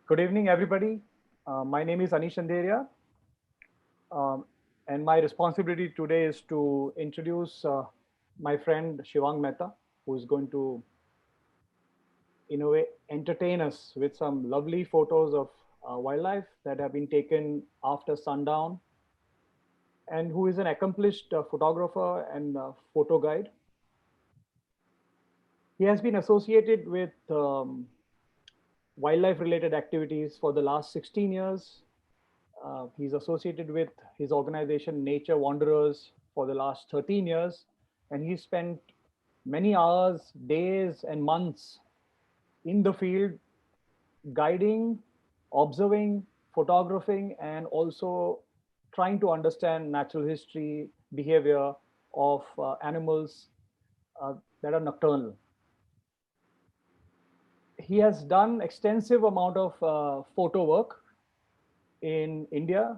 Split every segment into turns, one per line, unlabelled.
Good evening, everybody. My name is Anish Andheria, um, and my responsibility today is to introduce my friend Shivang Mehta, who is going to, in a way, entertain us with some lovely photos of wildlife that have been taken after sundown, and who is an accomplished photographer and photo guide. He has been associated with wildlife related activities for the last 16 years. He's associated with his organization Nature Wanderers for the last 13 years, and he spent many hours, days, and months in the field guiding, observing, photographing, and also trying to understand natural history, behavior of animals uh, that are nocturnal. He has done extensive amount of photo work in India,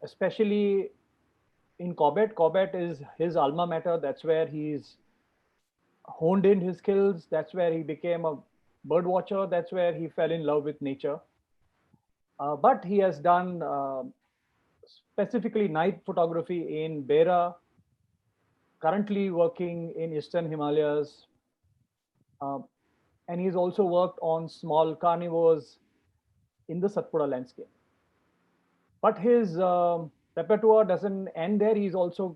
especially in Corbett. Corbett is his alma mater. That's where he's honed in his skills. That's where he became a bird watcher. That's where he fell in love with nature. But he has done specifically night photography in Bera, currently working in Eastern Himalayas. Uh, and he's also worked on small carnivores in the Satpura landscape. But his repertoire doesn't end there. He's also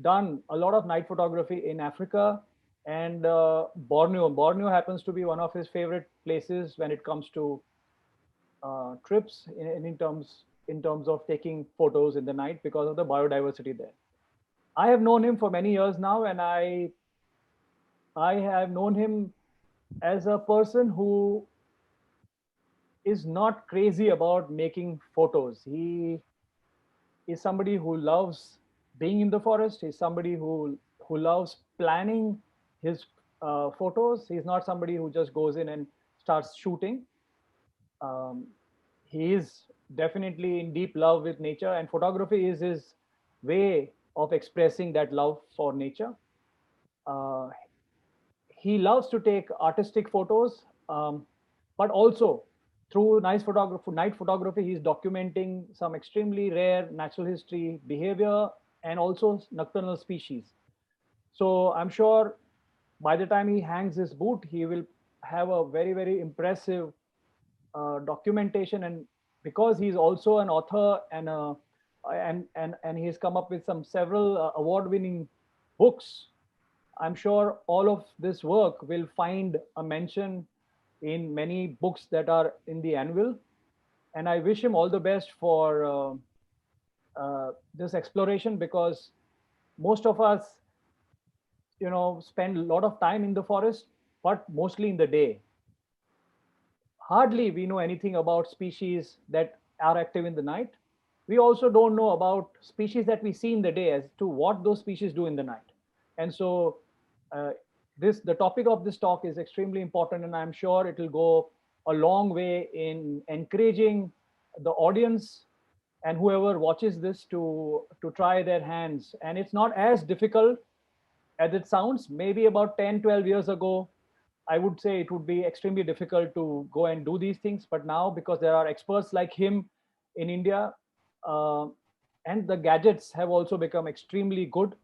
done a lot of night photography in Africa and Borneo. Borneo happens to be one of his favorite places when it comes to trips in terms of taking photos in the night because of the biodiversity there. I have known him for many years now, and I have known him as a person who is not crazy about making photos. He is somebody who loves being in the forest. He's somebody who loves planning his photos. He's not somebody who just goes in and starts shooting. Um, he is definitely in deep love with nature, and photography is his way of expressing that love for nature. Uh, he loves to take artistic photos, but also through night photography, he's documenting some extremely rare natural history, behavior, and also nocturnal species. So I'm sure by the time he hangs his boot, he will have a very, very impressive documentation. And because he's also an author and he's come up with some several award-winning books, I'm sure all of this work will find a mention in many books that are in the annual. And I wish him all the best for this exploration, because most of us, spend a lot of time in the forest, but mostly in the day. Hardly we know anything about species that are active in the night. We also don't know about species that we see in the day as to what those species do in the night. And so, uh, the topic of this talk is extremely important, and I'm sure it will go a long way in encouraging the audience and whoever watches this to try their hands. And it's not as difficult as it sounds. Maybe about 10, 12 years ago, I would say it would be extremely difficult to go and do these things. But now, because there are experts like him in India, uh, and the gadgets have also become extremely good,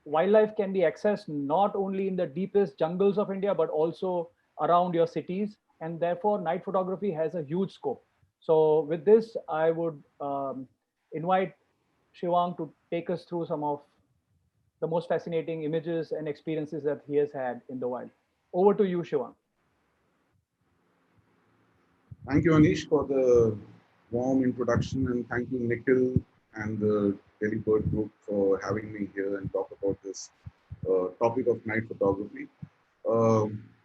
wildlife can be accessed not only in the deepest jungles of India, but also around your cities. And therefore, night photography has a huge scope. So, with this, I would invite Shivang to take us through some of the most fascinating images and experiences that he has had in the wild. Over to you, Shivang.
Thank you, Anish, for the warm introduction, and thank you, Nikhil and the Daily Bird Group for having me here and talk about this topic of night photography.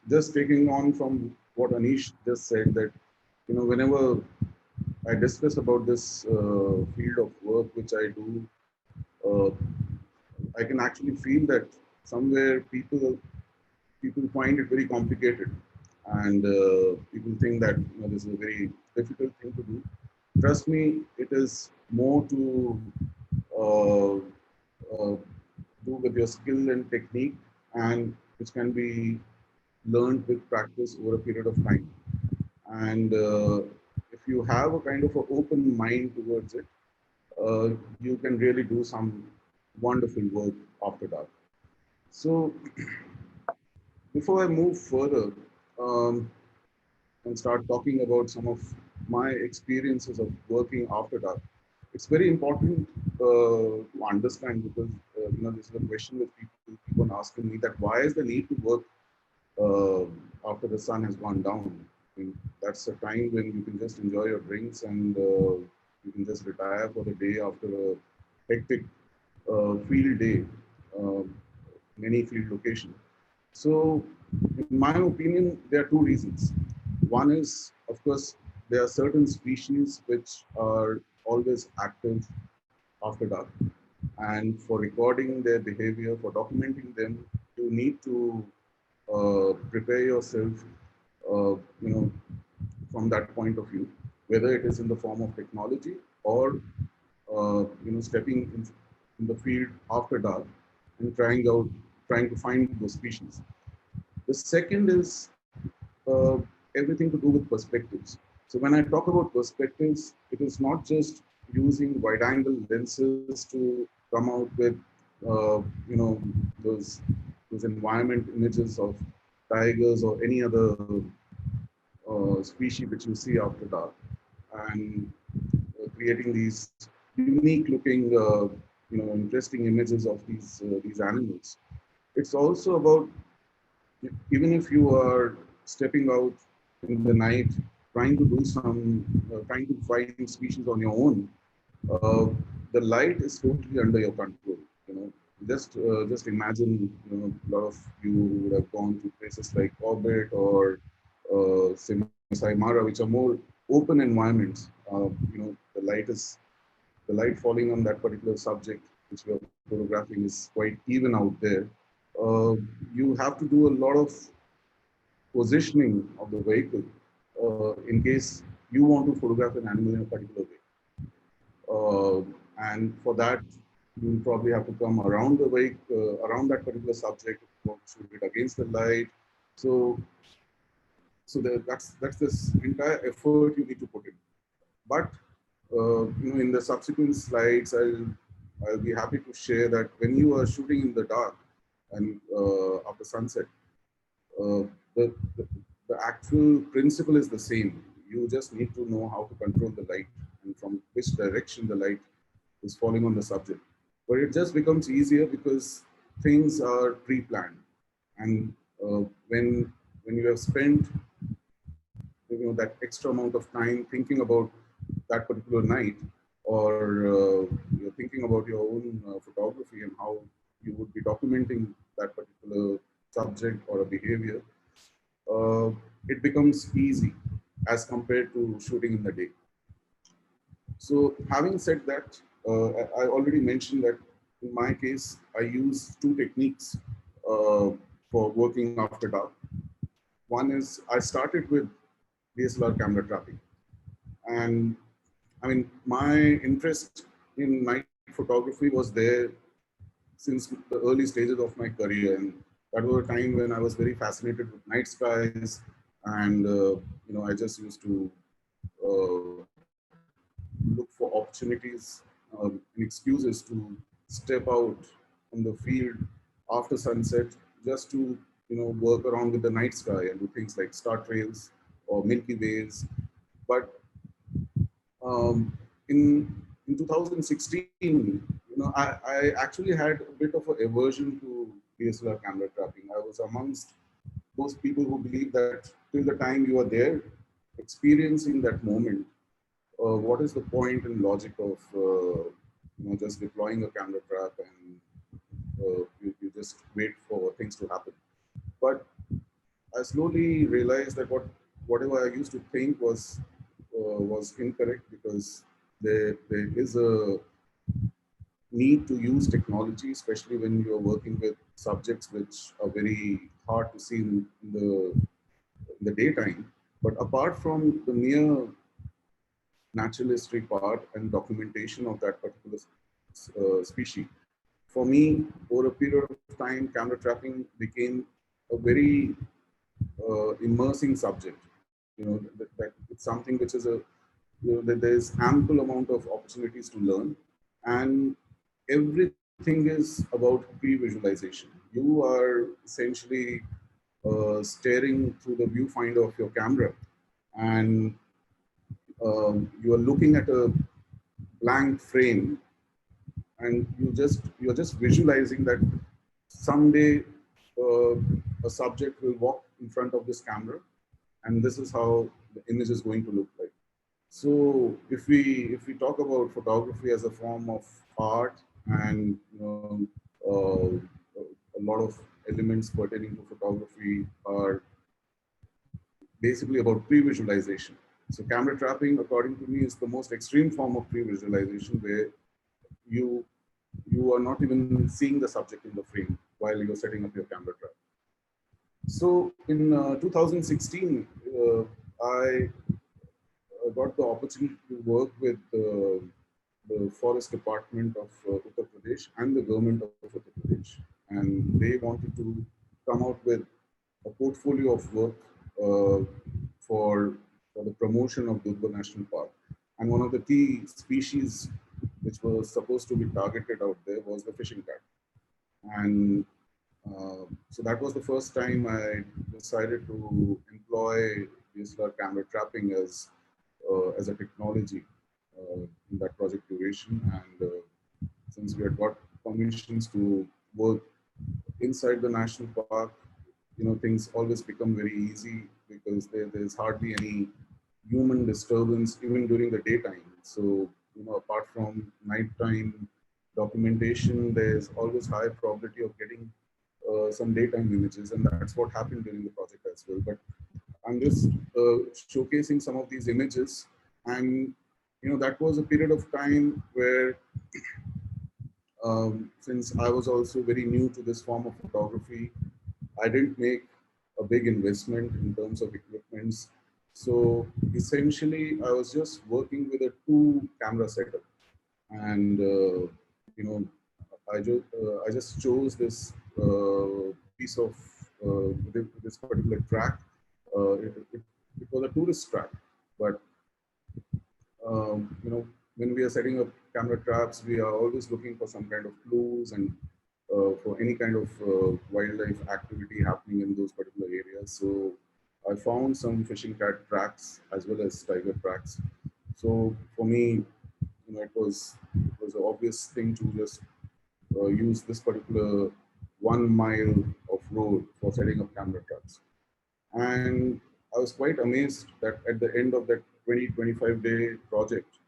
Just taking on from what Anish just said, that whenever I discuss about this field of work which I do, uh, I can actually feel that somewhere people find it very complicated, and people think that this is a very difficult thing to do. Trust me, it is more to uh, uh, do with your skill and technique, and which can be learned with practice over a period of time. And if you have a kind of an open mind towards it, uh, you can really do some wonderful work after dark. So before I move further and start talking about some of my experiences of working after dark, it's very important to understand, because this is a question that people keep on asking me, that why is the need to work uh, after the sun has gone down? I mean, that's a time when you can just enjoy your drinks and you can just retire for the day after a hectic field day, uh, in any field location. So, in my opinion, there are two reasons. One is, of course, there are certain species which are always active after dark. And for recording their behavior, for documenting them, you need to prepare yourself, uh, you know, from that point of view, whether it is in the form of technology or, stepping in the field after dark and trying to find those species. The second is uh, everything to do with perspectives. So when I talk about perspectives, it is not just using wide-angle lenses to come out with, uh, you know, those those environment images of tigers or any other species which you see after dark, and creating these unique-looking, interesting images of these animals. It's also about, even if you are stepping out in the night, trying to find species on your own, uh, the light is totally under your control. You know, just imagine, a lot of you would have gone to places like Orbit or Masai Mara, which are more open environments. The light falling on that particular subject which we are photographing is quite even out there. Uh, you have to do a lot of positioning of the vehicle in case you want to photograph an animal in a particular way. And for that, you probably have to come around the vehicle, around that particular subject, if you want to shoot it against the light. So, that's this entire effort you need to put in. But in the subsequent slides, I'll be happy to share that when you are shooting in the dark and after sunset, uh, the, the, the actual principle is the same. You just need to know how to control the light and from which direction the light is falling on the subject. But it just becomes easier because things are pre-planned. And when you have spent that extra amount of time thinking about that particular night, or you're thinking about your own photography and how you would be documenting that particular subject or a behavior, uh, it becomes easy as compared to shooting in the day. So having said that, I already mentioned that in my case, I use two techniques for working after dark. One is I started with DSLR camera trapping. And I mean, my interest in night photography was there since the early stages of my career. And that was a time when I was very fascinated with night skies. And, I just used to uh, look for opportunities and excuses to step out on the field after sunset, just to work around with the night sky and do things like star trails or Milky Ways. But um, in 2016, I actually had a bit of an aversion to DSLR camera trapping. I was amongst those people who believe that till the time you are there, experiencing that moment, what is the point and logic of just deploying a camera trap and you just wait for things to happen? But I slowly realized that whatever I used to think was incorrect, because there is a need to use technology, especially when you're working with subjects which are very hard to see in the daytime. But apart from the mere natural history part and documentation of that particular species, for me, over a period of time, camera trapping became a very immersing subject. that it's something which is that there's ample amount of opportunities to learn, and everything is about pre-visualization. You are essentially staring through the viewfinder of your camera, and you are looking at a blank frame, and you're just visualizing that someday uh, a subject will walk in front of this camera, and this is how the image is going to look like. So if we talk about photography as a form of art, and a lot of elements pertaining to photography are basically about pre-visualization. So camera trapping, according to me, is the most extreme form of pre-visualization, where you you are not even seeing the subject in the frame while you're setting up your camera trap. So in 2016, I got the opportunity to work with the Forest Department of Uttar Pradesh and the government of Uttar Pradesh. And they wanted to come out with a portfolio of work uh, for, for the promotion of Durbar National Park. And one of the key species which was supposed to be targeted out there was the fishing cat. And so that was the first time I decided to employ DSLR camera trapping as a technology in that project duration. And since we had got permissions to work inside the national park, things always become very easy because there's hardly any human disturbance even during the daytime. So, apart from nighttime documentation, there's always high probability of getting some daytime images, and that's what happened during the project as well. But I'm just showcasing some of these images, and that was a period of time where, since I was also very new to this form of photography, I didn't make a big investment in terms of equipments. So essentially, I was just working with a two camera setup, and you know, I just chose this piece of this particular track. It was a tourist track, but when we are setting up camera traps, we are always looking for some kind of clues and for any kind of wildlife activity happening in those particular areas. So I found some fishing cat tracks as well as tiger tracks. So for me, it was an obvious thing to just use this particular 1 mile of road for setting up camera traps. And I was quite amazed that at the end of that 25-day project,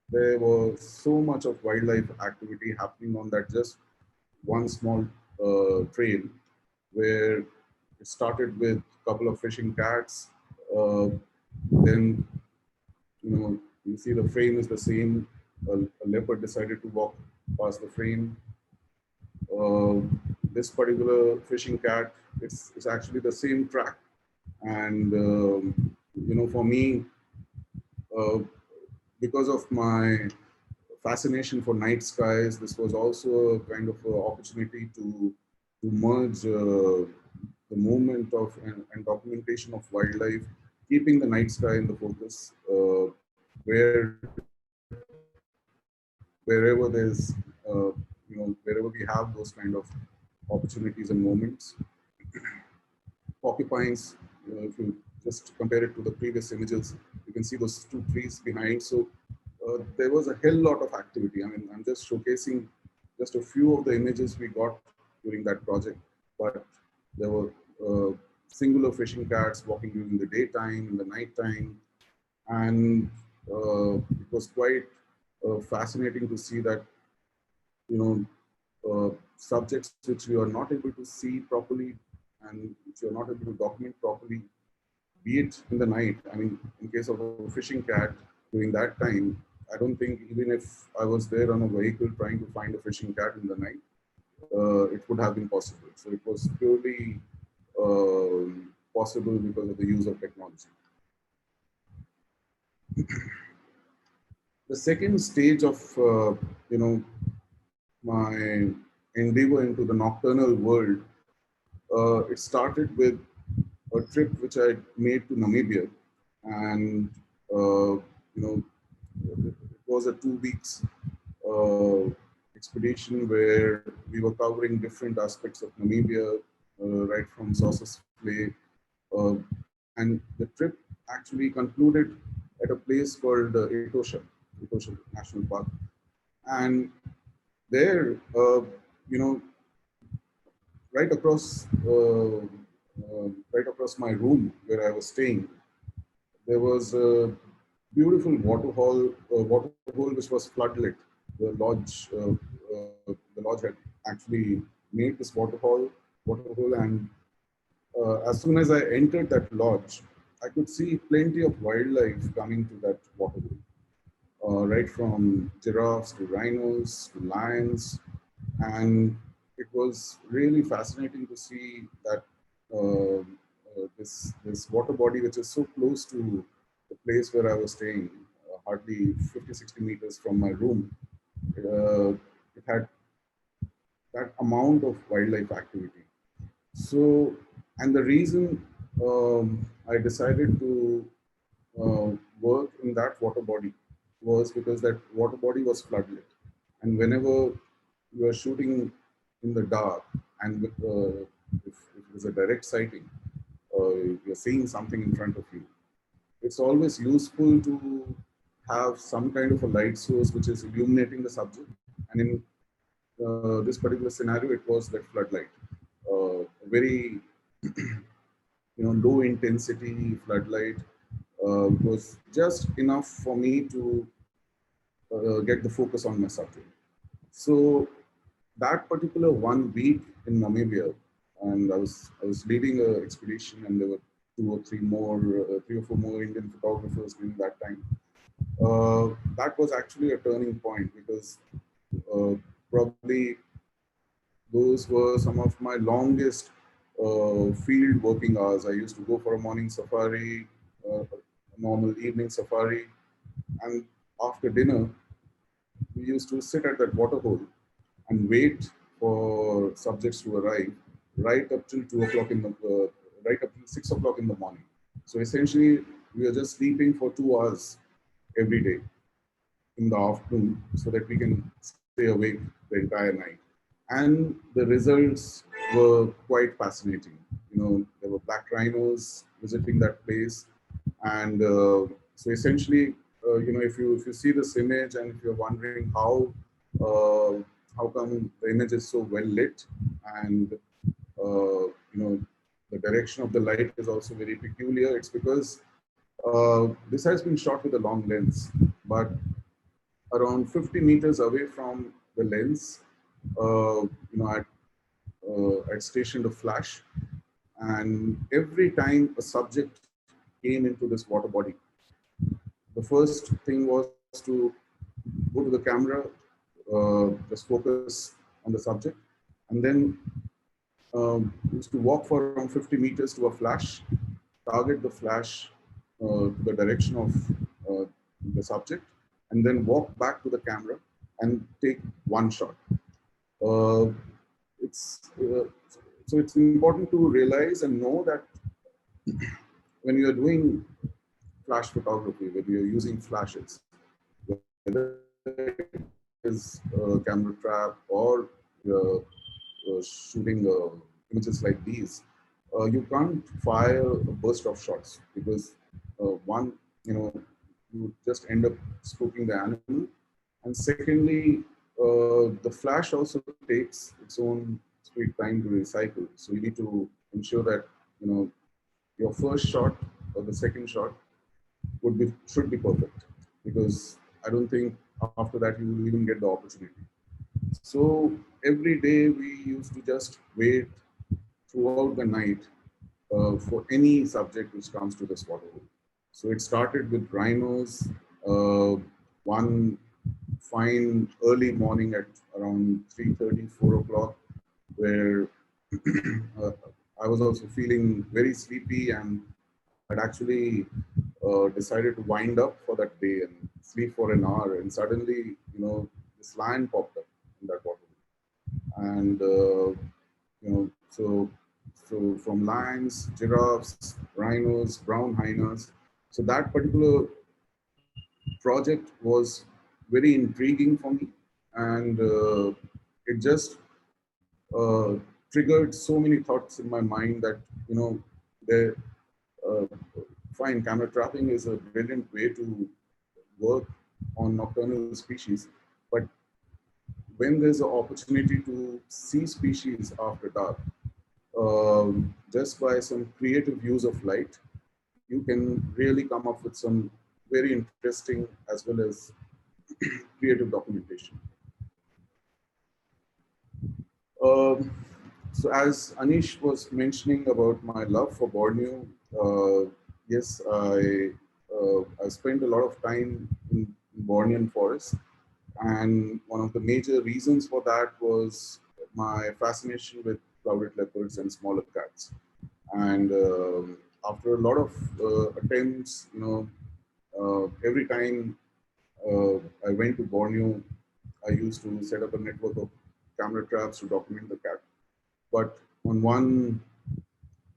there was so much of wildlife activity happening on that just one small trail, where it started with a couple of fishing cats. Then, you see the frame is the same. A leopard decided to walk past the frame. Uh, this particular fishing cat, it's actually the same track. And, for me, uh, because of my fascination for night skies, this was also a kind of opportunity to merge the movement of and documentation of wildlife, keeping the night sky in the focus, where wherever there's wherever we have those kind of opportunities and moments. Porcupines, if you just compare it to the previous images, you can see those two trees behind. So there was a hell lot of activity. I mean, I'm just showcasing just a few of the images we got during that project, but there were singular fishing cats walking during the daytime, in the nighttime, and it was quite fascinating to see that, you know, subjects which you are not able to see properly and which you are not able to document properly, be it in the night. I mean, in case of a fishing cat during that time, I don't think even if I was there on a vehicle trying to find a fishing cat in the night, it would have been possible. So it was purely possible because of the use of technology. The second stage of my endeavor into the nocturnal world, it started with a trip which I made to Namibia. and it was a 2 weeks uh, expedition where we were covering different aspects of Namibia, right from Sossus Play, uh, and the trip actually concluded at a place called Etosha National Park, and there, you know, right across, right across my room where I was staying, there was a beautiful water hole which was floodlit. The lodge had actually made this water hole, and as soon as I entered that lodge, I could see plenty of wildlife coming to that water hole, right from giraffes to rhinos to lions, and it was really fascinating to see that this water body, which is so close to the place where I was staying, hardly 50-60 meters from my room. It had that amount of wildlife activity. So, and the reason I decided to work in that water body was because that water body was floodlit. And whenever you are shooting in the dark, and if it is a direct sighting, you're seeing something in front of you, it's always useful to have some kind of a light source which is illuminating the subject. And in this particular scenario, it was that floodlight, very low intensity floodlight, was just enough for me to get the focus on my subject. So that particular 1 week in Namibia, and I was leading an expedition, and there were three or four more Indian photographers during that time. That was actually a turning point because probably those were some of my longest field working hours. I used to go for a morning safari, a normal evening safari, and after dinner, we used to sit at that water hole and wait for subjects to arrive right up till 2 o'clock right up till 6 o'clock in the morning. So essentially, we are just sleeping for 2 hours every day in the afternoon so that we can stay awake the entire night. And the results were quite fascinating. There were black rhinos visiting that place, and so essentially, if you see this image and if you're wondering uh, how come the image is so well lit, and the direction of the light is also very peculiar, it's because this has been shot with a long lens, but around 50 meters away from the lens, I'd stationed a flash, and every time a subject came into this water body, the first thing was to go to the camera, just focus on the subject, and then used to walk for around 50 meters to a flash, target the flash to the direction of the subject, and then walk back to the camera and take one shot. Uh, it's so it's important to realize and know that when you are doing flash photography, when you're using flashes, whether it is a camera trap or shooting images like these, you can't fire a burst of shots because one, you just end up spooking the animal, and secondly, the flash also takes its own sweet time to recycle. So you need to ensure that your first shot or the second shot should be perfect, because I don't think after that you will even get the opportunity. So every day we used to just wait throughout the night for any subject which comes to this water hole. So it started with rhinos, one fine early morning at around 3:30, 4 o'clock, where uh, I was also feeling very sleepy, and I'd actually decided to wind up for that day and sleep for an hour. And suddenly, this lion popped up in that water. And, so from lions, giraffes, rhinos, brown hyenas, So that particular project was very intriguing for me, and it just uh, triggered so many thoughts in my mind that, you know, there, uh, fine, camera trapping is a brilliant way to work on nocturnal species, but when there's an opportunity to see species after dark, just by some creative use of light, you can really come up with some very interesting as well as creative documentation. Um, so as Anish was mentioning about my love for Borneo, yes, I spent a lot of time in Bornean forest, and one of the major reasons for that was my fascination with clouded leopards and smaller cats. And after a lot of attempts, you know, every time I went to Borneo, I used to set up a network of camera traps to document the cat. But on one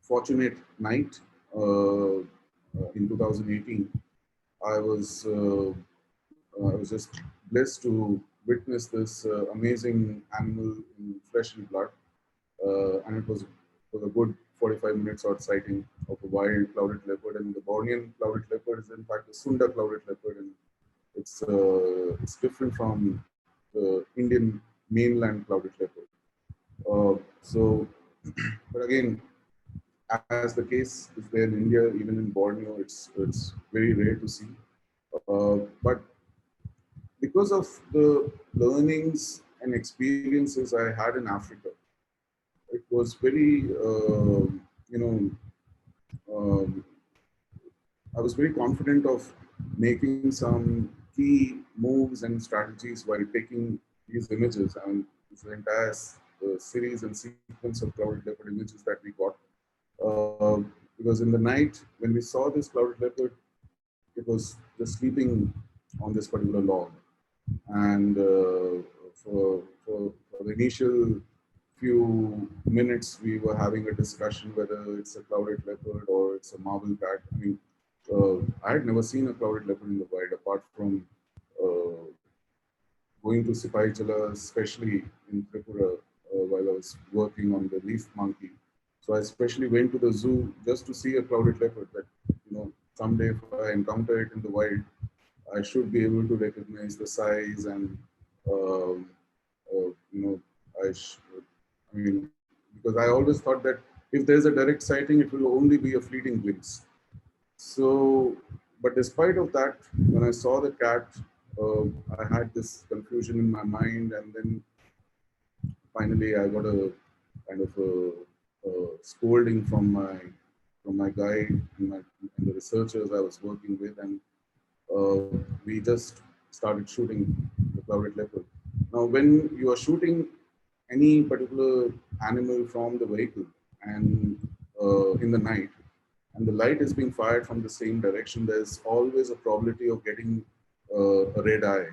fortunate night in 2018, I was uh, I was just blessed to witness this amazing animal in flesh and blood, and it was a good 45 minutes odd sighting of a wild clouded leopard. And the Bornean clouded leopard is in fact a Sunda clouded leopard, and it's different from the Indian mainland clouded leopard. So, but again, as the case is there in India, even in Borneo, it's very rare to see. But because of the learnings and experiences I had in Africa, it was very, you know, um, I was very confident of making some key moves and strategies while taking these images. And this entire series and sequence of clouded leopard images that we got. Uh, because in the night, when we saw this clouded leopard, it was just sleeping on this particular log. And for the initial few minutes, we were having a discussion whether it's a clouded leopard or it's a marble cat. I mean, I had never seen a clouded leopard in the wild apart from uh, going to Sipai Jala, especially in Tripura, while I was working on the leaf monkey. So I especially went to the zoo just to see a clouded leopard that, you know, someday if I encounter it in the wild, I should be able to recognize the size and, um, you know, I mean, because I always thought that if there's a direct sighting, it will only be a fleeting glimpse. So, but despite of that, when I saw the cat, I had this confusion in my mind, and then finally I got a kind of a scolding from my guide and the researchers I was working with, and we just started shooting the clouded leopard. Now, when you are shooting any particular animal from the vehicle and in the night, and the light is being fired from the same direction, there's always a probability of getting a red eye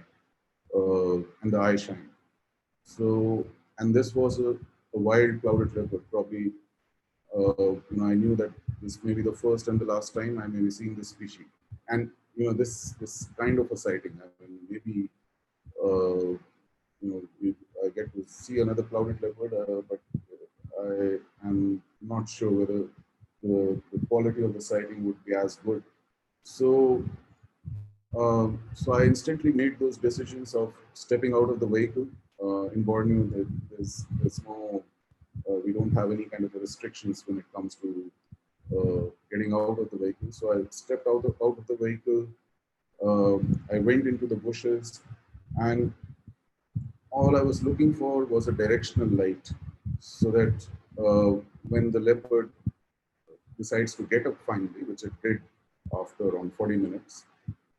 and the eye shine. So, and this was a wild clouded leopard. Probably, you know, I knew that this may be the first and the last time I may be seeing this species. And you know, this kind of a sighting. I mean, maybe you know, I get to see another clouded leopard, but I am not sure whether the quality of the sighting would be as good. So, so I instantly made those decisions of stepping out of the vehicle. In Borneo, there's no, we don't have any kind of restrictions when it comes to getting out of the vehicle. So I stepped out of the vehicle. I went into the bushes, and all I was looking for was a directional light, so that when the leopard decides to get up finally, which it did after around 40 minutes,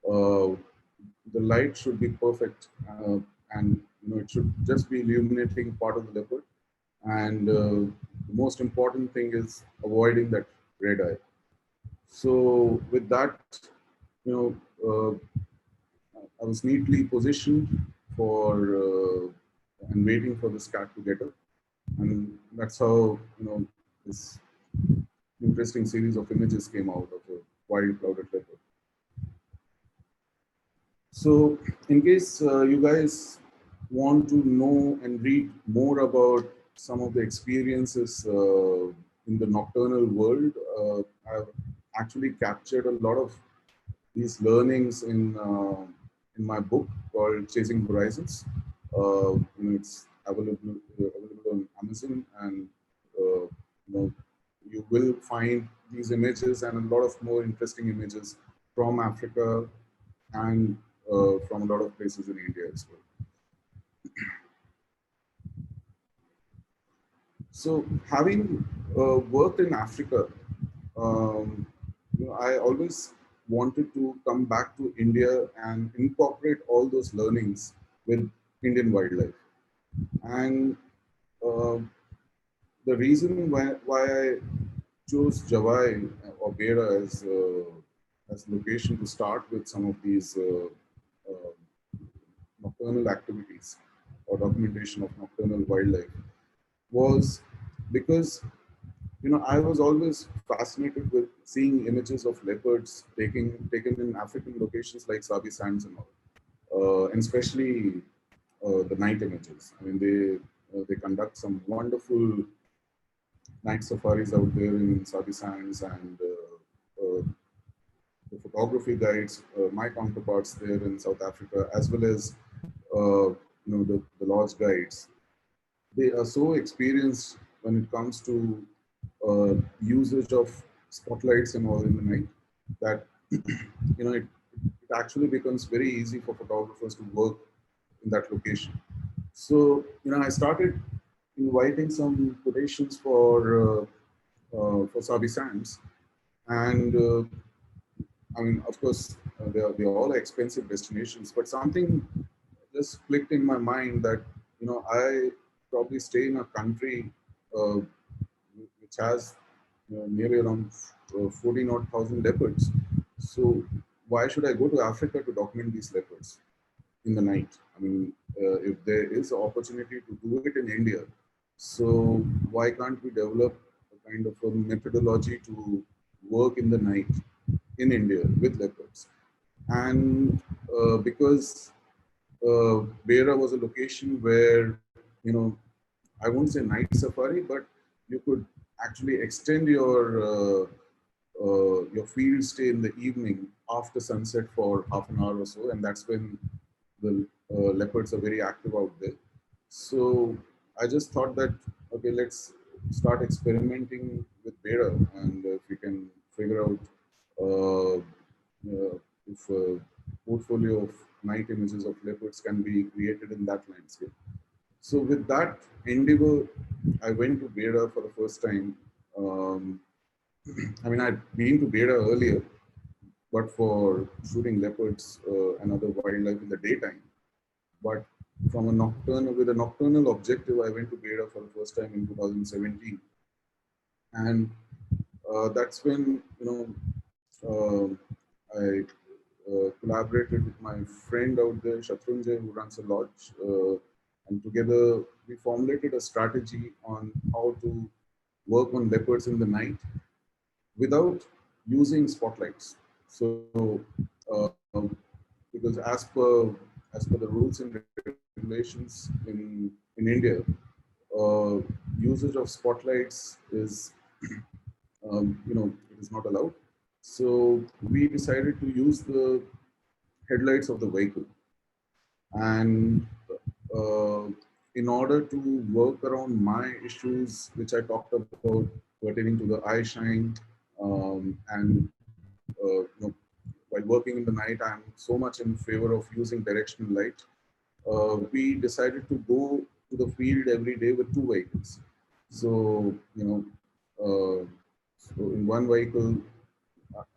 uh, the light should be perfect, and you know, it should just be illuminating part of the leopard. And the most important thing is avoiding that red eye. So with that, you know, I was neatly positioned for and waiting for this cat to get up, and that's how, you know, this interesting series of images came out of a wild clouded leopard. So in case you guys want to know and read more about some of the experiences in the nocturnal world, I've actually captured a lot of these learnings in my book called Chasing Horizons. It's available on Amazon, and you know, you will find these images and a lot of more interesting images from Africa and from a lot of places in India as well. So, having worked in Africa, I always wanted to come back to India and incorporate all those learnings with Indian wildlife. And uh, the reason why I chose Javai or Beira as location to start with some of these uh, nocturnal activities or documentation of nocturnal wildlife was because I was always fascinated with seeing images of leopards taken in African locations like Sabi Sands and all, and especially the night images. I mean, they conduct some wonderful night safaris out there in Sabi Sands, and the photography guides, my counterparts there in South Africa, as well as the lodge guides. They are so experienced when it comes to usage of spotlights and all in the night that it actually becomes very easy for photographers to work in that location. So I started inviting some quotations for Sabi Sands, and I mean, of course, they're all expensive destinations, but something just clicked in my mind that I probably stay in a country uh, which has nearly around 14 odd thousand leopards. So why should I go to Africa to document these leopards in the night? I mean, if there is an opportunity to do it in India, so why can't we develop a kind of a methodology to work in the night in India with leopards? And because Beira was a location where, I won't say night safari, but you could actually extend your field stay in the evening after sunset for half an hour or so, and that's when the leopards are very active out there. So I just thought that okay, let's start experimenting with Beira, and if we can figure out if a portfolio of night images of leopards can be created in that landscape. So with that endeavor, I went to Beira for the first time. Um, I mean, I'd been to Beira earlier, but for shooting leopards and other wildlife in the daytime. But from a nocturnal, with a nocturnal objective, I went to Beira for the first time in 2017, and that's when I collaborated with my friend out there, Shatrunjay, who runs a lodge, and together we formulated a strategy on how to work on leopards in the night without using spotlights. So, because as per the rules and regulations in India, uh, usage of spotlights is it is not allowed. So we decided to use the headlights of the vehicle, and uh, in order to work around my issues, which I talked about pertaining to the eye shine, and while working in the night, I'm so much in favor of using directional light. We decided to go to the field every day with two vehicles. So, so in one vehicle,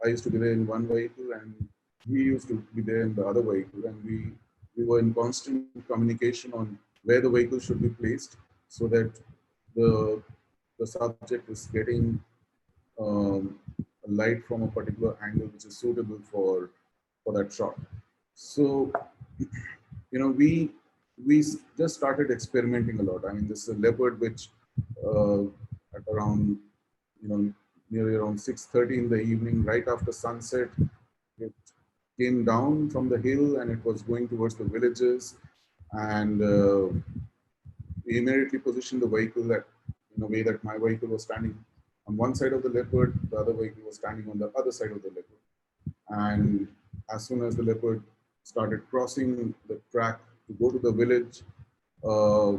I used to be there in one vehicle, and he used to be there in the other vehicle, and we were in constant communication on where the vehicle should be placed, so that the the subject is getting a light from a particular angle which is suitable for that shot. So we just started experimenting a lot. I mean, this is a leopard which at around nearly around 6:30 in the evening, right after sunset, it came down from the hill and it was going towards the villages. And we immediately positioned the vehicle in a way that my vehicle was standing on one side of the leopard, the other vehicle was standing on the other side of the leopard. And as soon as the leopard started crossing the track to go to the village, uh,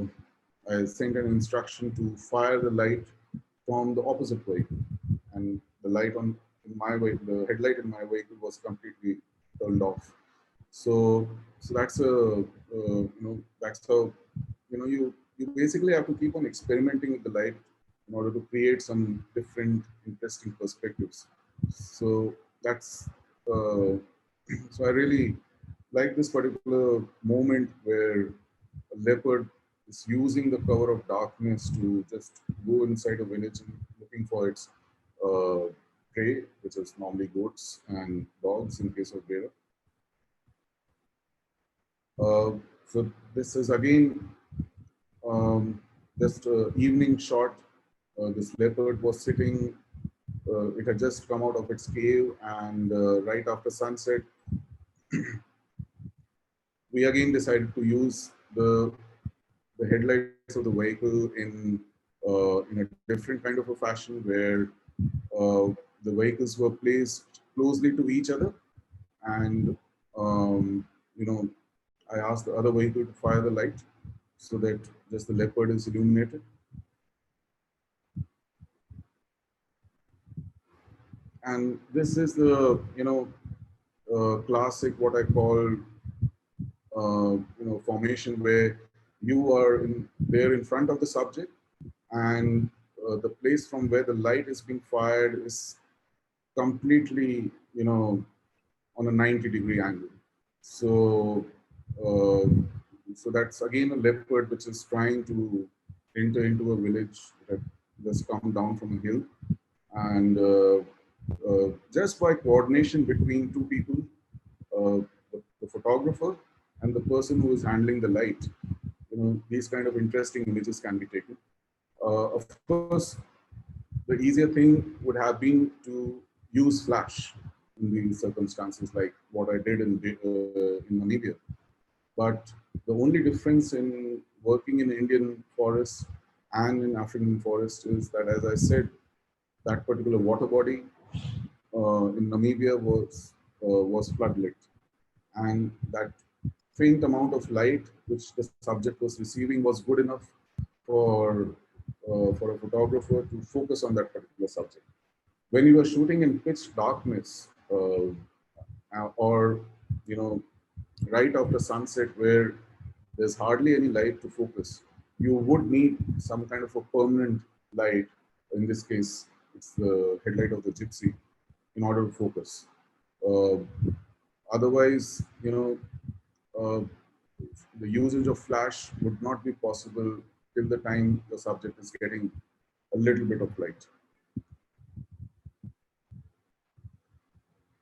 I sent an instruction to fire the light from the opposite vehicle. And the light in my vehicle, the headlight in my vehicle was completely turned off. So that's that's how you basically have to keep on experimenting with the light in order to create some different interesting perspectives. So that's uh, so I really like this particular moment where a leopard is using the cover of darkness to just go inside a village and looking for its uh, prey, which is normally goats and dogs in case of bear. So this is again just evening shot. This leopard was sitting. It had just come out of its cave, and right after sunset, we again decided to use the headlights of the vehicle in a different kind of a fashion, where the vehicles were placed closely to each other, and um, you know, I asked the other vehicle to fire the light so that just the leopard is illuminated. And this is the classic what I call formation where you are there in front of the subject, and the place from where the light is being fired is completely on a 90-degree angle. So uh, so that's again a leopard which is trying to enter into a village that has come down from a hill, and just by coordination between two people, the photographer and the person who is handling the light, these kind of interesting images can be taken. Of course, the easier thing would have been to use flash in these circumstances, like what I did in Namibia. But the only difference in working in Indian forests and in African forest is that, as I said, that particular water body in Namibia was floodlit, and that faint amount of light which the subject was receiving was good enough for for a photographer to focus on that particular subject. When you are shooting in pitch darkness, or right after sunset, where there's hardly any light to focus, you would need some kind of a permanent light. In this case, it's the headlight of the Gypsy in order to focus. Uh, Otherwise, uh, the usage of flash would not be possible till the time the subject is getting a little bit of light.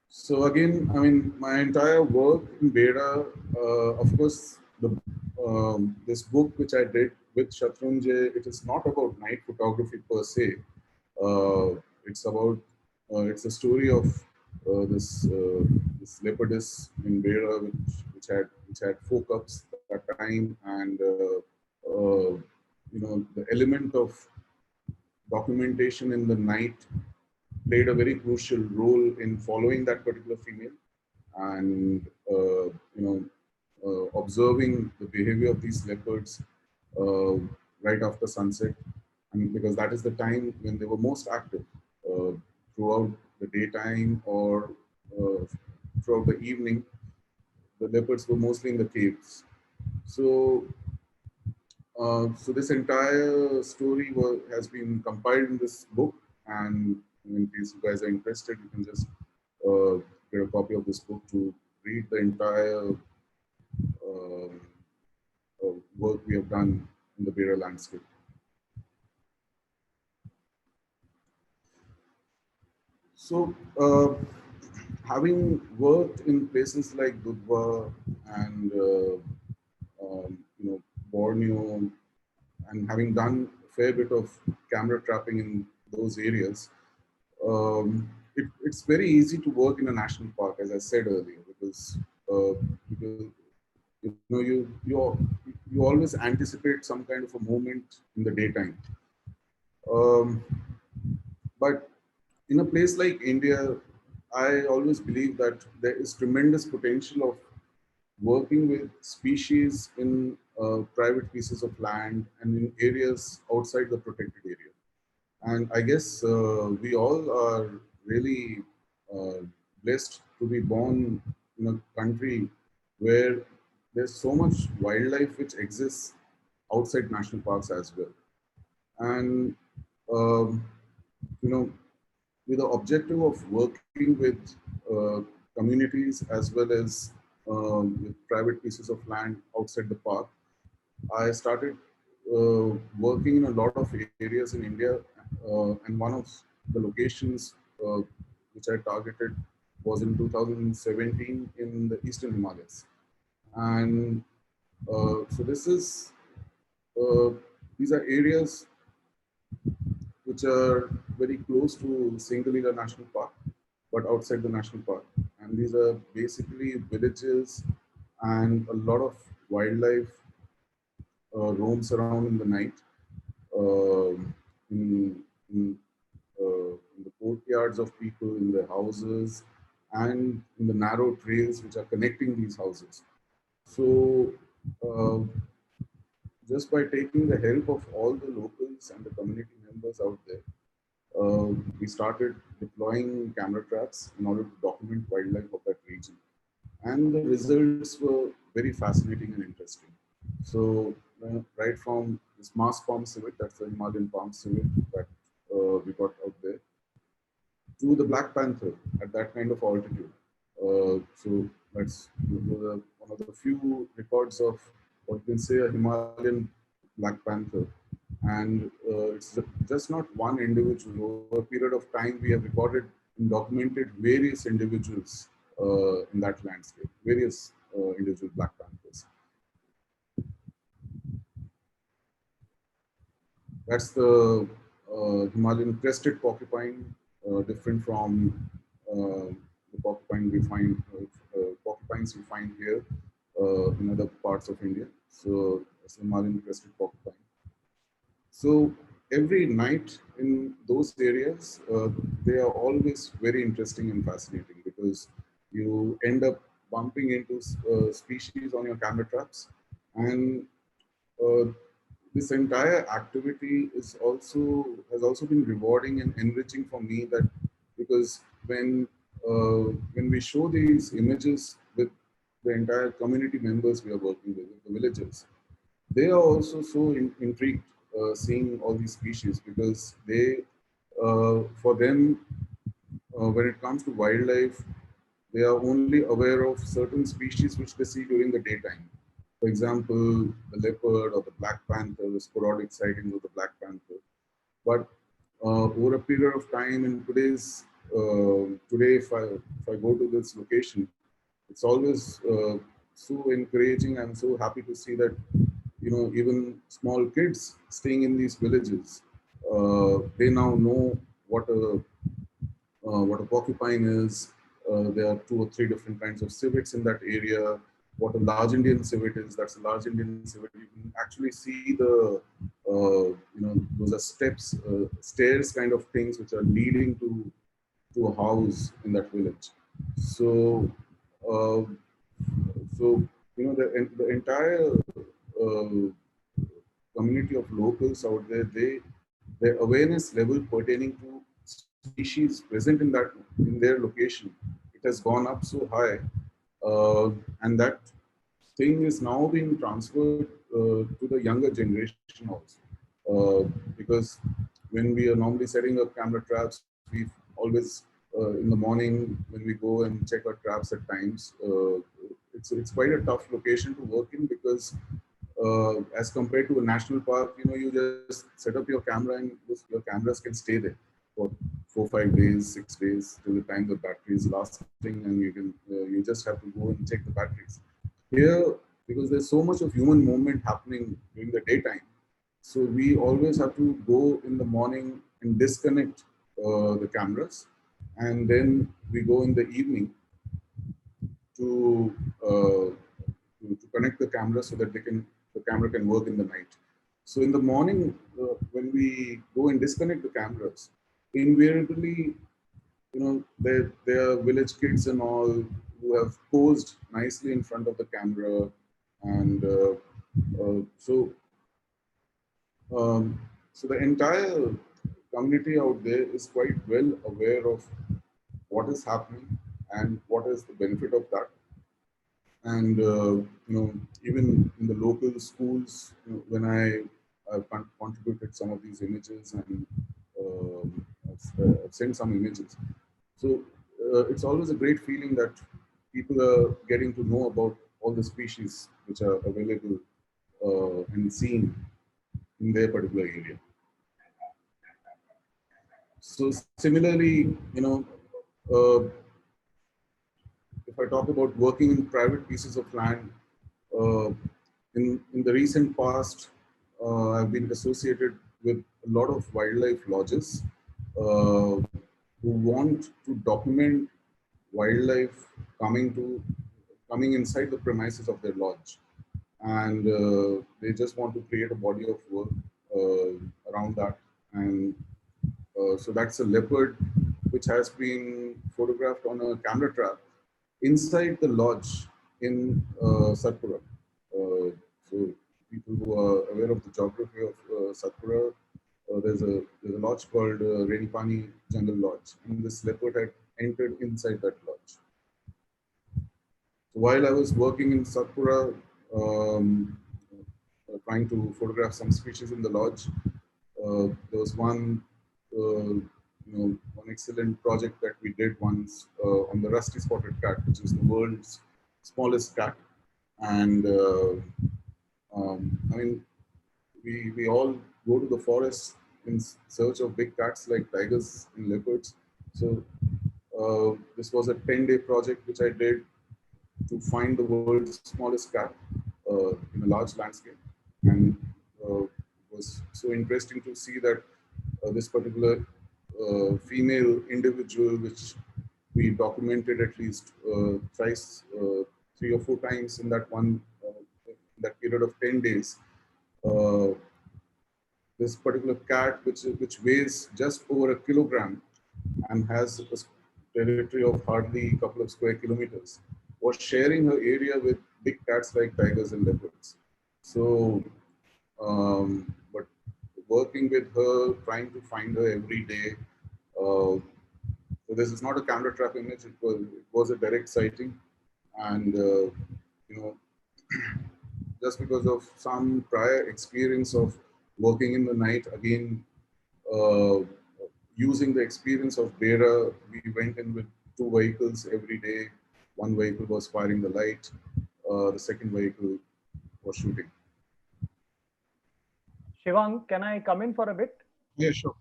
So again, I mean, my entire work in Beda, of course, this book which I did with Shatrunjay, it is not about night photography per se. It's about it's a story of this leopardess in Beda, which had four cups at that time, and the element of documentation in the night played a very crucial role in following that particular female, and observing the behavior of these leopards uh, right after sunset, and because that is the time when they were most active uh, throughout the daytime, or uh, throughout the evening. The leopards were mostly in the caves. So so this entire story has been compiled in this book, and in case you guys are interested, you can just uh, get a copy of this book to read the entire uh, work we have done in the Bera landscape. So, having worked in places like Dudhwa and Borneo, and having done a fair bit of camera trapping in those areas, it's very easy to work in a national park, as I said earlier, uh, because you always anticipate some kind of a moment in the daytime. Um, but in a place like India, I always believe that there is tremendous potential of working with species in private pieces of land and in areas outside the protected area. And I guess we all are really uh, blessed to be born in a country where there's so much wildlife which exists outside national parks as well. And, um, you know, with the objective of working with uh, communities as well as with private pieces of land outside the park, I started working in a lot of areas in India, and one of the locations which I targeted was in 2017 in the Eastern Himalayas. And so uh, these are areas which are very close to Singalila National Park, but outside the national park. And these are basically villages, and a lot of wildlife roams around in the night, um in, in, in the courtyards of people, in their houses, and in the narrow trails which are connecting these houses. So, uh, just by taking the help of all the locals and the community members out there, we started deploying camera traps in order to document wildlife of that region. And the results were very fascinating and interesting. So, right from this mass palm civet, that's the Himalayan palm civet that we got out there, to the black panther at that kind of altitude. So that's one of the few records of what you can say a Himalayan black panther. And it's just not one individual. Over a period of time, we have recorded and documented various individuals in that landscape, various individual black panthers. That's the Himalayan crested porcupine, different from the porcupine we find, porcupines we find here in other parts of India. So it's Himalayan crested porcupine. So every night in those areas, they are always very interesting and fascinating because you end up bumping into species on your camera traps, and uh, this entire activity is also has also been rewarding and enriching for me, that because when we show these images with the entire community members we are working with, the villagers, they are also so intrigued seeing all these species, because they for them when it comes to wildlife, they are only aware of certain species which they see during the daytime. For example, the leopard or the black panther, the sporadic sightings of the black panther. But over a period of time in today, if I go to this location, it's always so encouraging. I'm so happy to see that, even small kids staying in these villages, they now know what a porcupine is. There are 2 or 3 different kinds of civets in that area. What a large Indian civet is, that's a large Indian civet. You can actually see those are stairs kind of things which are leading to a house in that village. So, uh, the entire uh, community of locals out there, their awareness level pertaining to species present in their location, it has gone up so high, and that thing is now being transferred to the younger generation also. Because when we are normally setting up camera traps, we always in the morning when we go and check our traps at times, it's quite a tough location to work in, because as compared to a national park, you just set up your camera and your cameras can stay there for 4 5 days, 6 days, till the time the battery is lasting, and you just have to go and check the batteries. Here, because there's so much of human movement happening during the daytime, so we always have to go in the morning and disconnect the cameras, and then we go in the evening to, to connect the camera so that the camera can work in the night. So in the morning, when we go and disconnect the cameras, invariably, there are village kids and all who have posed nicely in front of the camera, and so um, so the entire community out there is quite well aware of what is happening and what is the benefit of that. And even in the local schools, when I've contributed some of these images and I've sent some images. So it's always a great feeling that people are getting to know about all the species which are available and seen in their particular area. So similarly, uh, if I talk about working in private pieces of land, uh, in the recent past, I've been associated with a lot of wildlife lodges who want to document wildlife coming inside the premises of their lodge, and they just want to create a body of work around that. And so that's a leopard which has been photographed on a camera trap inside the lodge in Satpura. So people who are aware of the geography of Satpura, there's a lodge called Renipani Jungle Lodge, and this leopard had entered inside that lodge. So while I was working in Satpura, trying to photograph some species in the lodge, there was one excellent project that we did once on the rusty spotted cat, which is the world's smallest cat. And I mean, we all go to the forest in search of big cats like tigers and leopards. So this was a 10-day project which I did to find the world's smallest cat in a large landscape. And it was so interesting to see that this particular female individual, which we documented at least thrice, 3 or 4 times in that period of 10 days. This particular cat, which weighs just over a kilogram and has a territory of hardly a couple of square kilometers, was sharing her area with big cats like tigers and leopards. So, but working with her, trying to find her every day. So this is not a camera trap image. It was a direct sighting, and just because of some prior experience of working in the night, again uh, using the experience of Bera, we went in with 2 vehicles every day. One vehicle was firing the light. The second vehicle was shooting.
Shivang, can I come in for a bit?
Yeah, sure.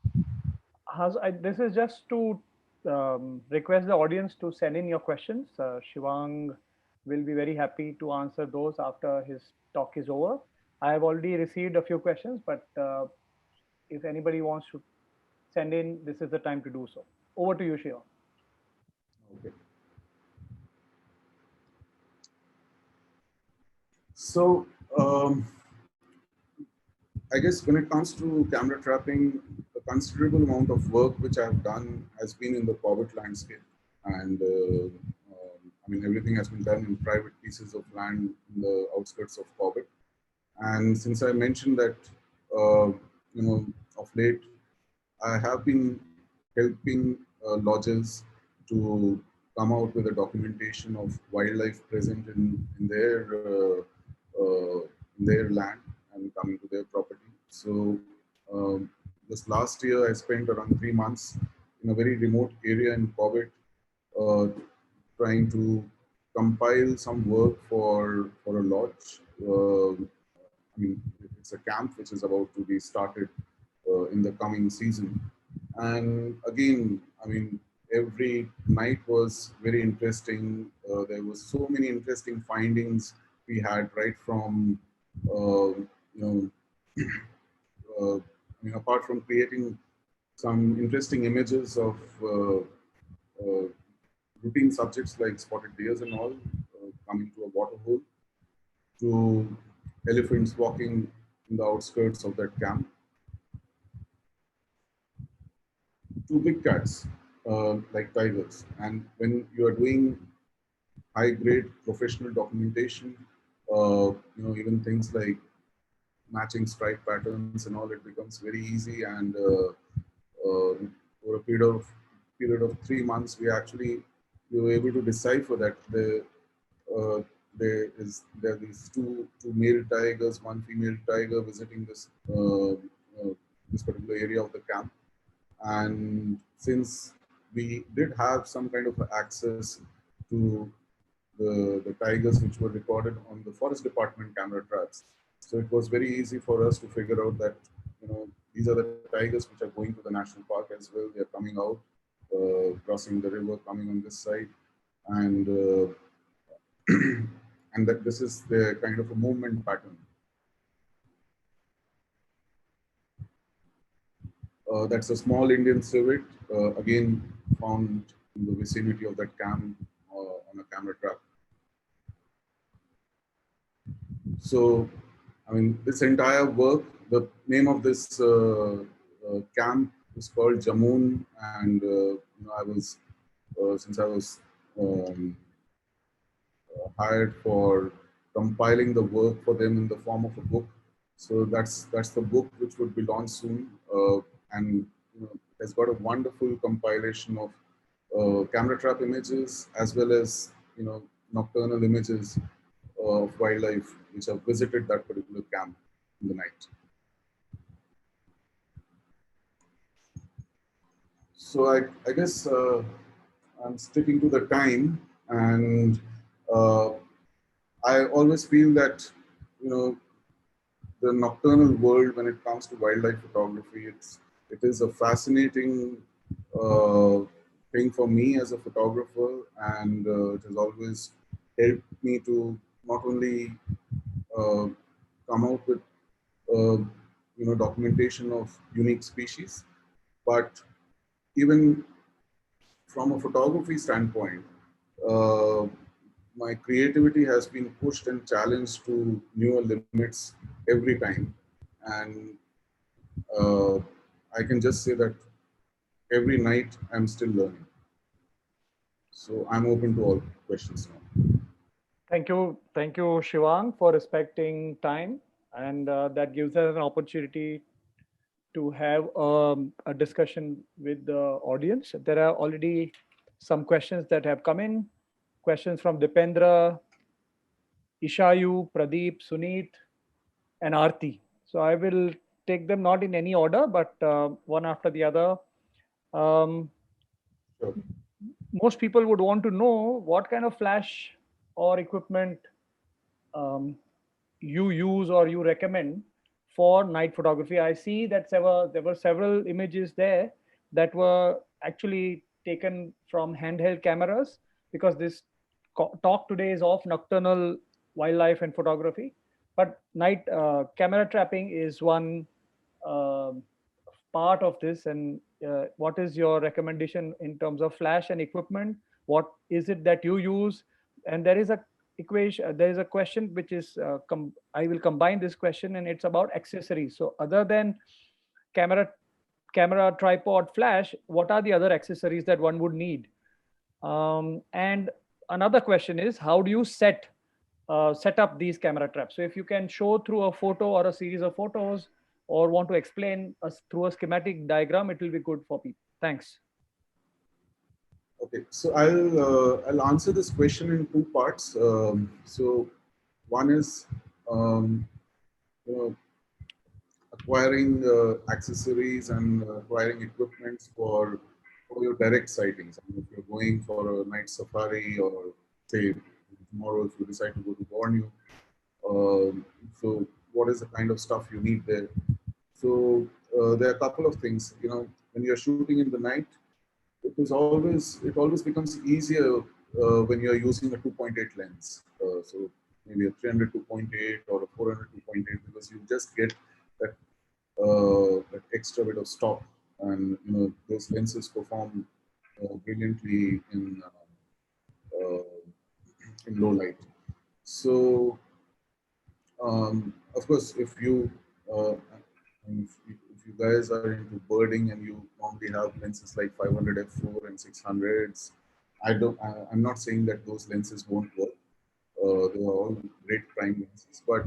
This is just to request the audience to send in your questions. Shivang will be very happy to answer those after his talk is over. I have already received a few questions, but if anybody wants to send in, this is the time to do so. Over to you, Shivang.
Okay. So, I guess when it comes to camera trapping, a considerable amount of work which I've done has been in the Corbett landscape. And I mean, everything has been done in private pieces of land in the outskirts of Corbett. And since I mentioned that, of late, I have been helping lodges to come out with a documentation of wildlife present in their land and coming to their property. So this last year, I spent around 3 months in a very remote area in Corbett, uh, trying to compile some work for a lodge. I mean, it's a camp which is about to be started in the coming season. And again, I mean, every night was very interesting. There was so many interesting findings we had right from, you know, I mean, apart from creating some interesting images of routine subjects like spotted deers and all, coming to a water hole to elephants walking in the outskirts of that camp. Two big cats, like tigers. And when you are doing high-grade professional documentation, even things like matching stripe patterns and all, it becomes very easy. And over a period of 3 months, we were able to decipher that uh, there are these two male tigers, one female tiger visiting this particular area of the camp. And since we did have some kind of access to the tigers which were recorded on the forest department camera traps, so it was very easy for us to figure out that these are the tigers which are going to the national park as well. They are coming out, crossing the river, coming on this side, and and that this is the kind of a movement pattern. That's a small Indian civet, again found in the vicinity of that camp on a camera trap. So, I mean, this entire work, the name of this camp is called Jamun, and since I was hired for compiling the work for them in the form of a book. So that's the book which would be launched soon, and it's got a wonderful compilation of camera trap images as well as nocturnal images of wildlife which have visited that particular camp in the night. So I guess I'm sticking to the time, and I always feel that the nocturnal world, when it comes to wildlife photography, it is a fascinating thing for me as a photographer, and it has always helped me to not only come out with documentation of unique species, but even from a photography standpoint, uh, my creativity has been pushed and challenged to newer limits every time. And uh, I can just say that every night I'm still learning. So I'm open to all questions now.
Thank you, Shivang, for respecting time, and that gives us an opportunity to have a discussion with the audience. There are already some questions that have come in. Questions from Dipendra, Ishayu, Pradeep, Suneet, and Arti. So I will take them not in any order, but one after the other. Um,
Sure.
Most people would want to know what kind of flash or equipment um, you use or you recommend for night photography. I see that there were several images there that were actually taken from handheld cameras, because this talk today is of nocturnal wildlife and photography. But night camera trapping is one um part of this. And what is your recommendation in terms of flash and equipment? What is it that you use? And there is a equation, there is a question which is I will combine this question, and it's about accessories. So other than camera tripod, flash, what are the other accessories that one would need? And another question is, how do you set up these camera traps? So if you can show through a photo or a series of photos, or want to explain us through a schematic diagram, it will be good for people. Thanks.
Okay, so I'll answer this question in two parts. So one is you know acquiring accessories and acquiring equipments for your direct sightings. I mean, if you're going for a night safari, or say tomorrow if you decide to go to Borneo, so what is the kind of stuff you need there? So there are a couple of things. When you're shooting in the night, it always becomes easier when you're using a 2.8 lens. So maybe a 300 2.8 or a 400 2.8, because you just get that that extra bit of stop, and those lenses perform brilliantly in low light. So, of course, if you guys are into birding and you normally have lenses like 500 f4 and 600s, I'm not saying that those lenses won't work. They are all great prime lenses, but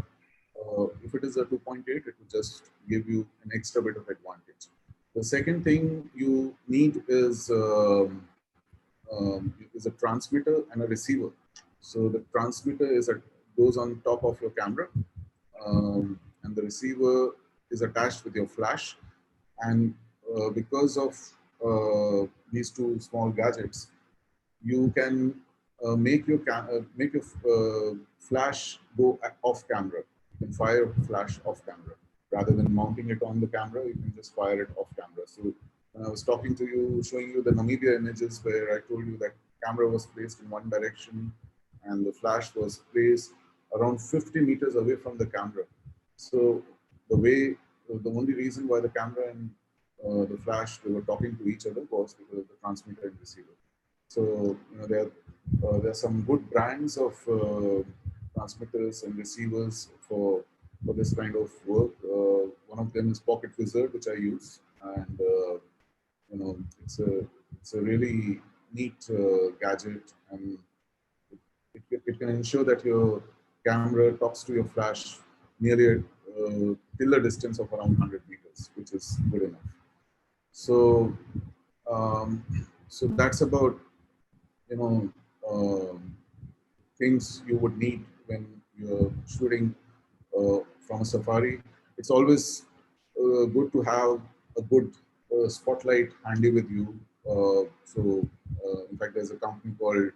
if it is a 2.8, it will just give you an extra bit of advantage. The second thing you need is a transmitter and a receiver. So the transmitter goes on top of your camera, and the receiver is attached with your flash. And because of these two small gadgets, you can make your flash go off camera. You can fire flash off camera rather than mounting it on the camera. You can just fire it off camera. So when I was talking to you, showing you the Namibia images where I told you that camera was placed in one direction and the flash was placed around 50 meters away from the camera. So the only reason why the camera and the flash, they were talking to each other was because of the transmitter and receiver. So there are some good brands of transmitters and receivers for this kind of work. One of them is Pocket Wizard, which I use, and it's a really neat gadget, and it can ensure that your camera talks to your flash nearly till a distance of around 100 meters, which is good enough. So um, so that's about you know things you would need when you're shooting from a safari. It's always good to have a good spotlight handy with you. In fact, there's a company called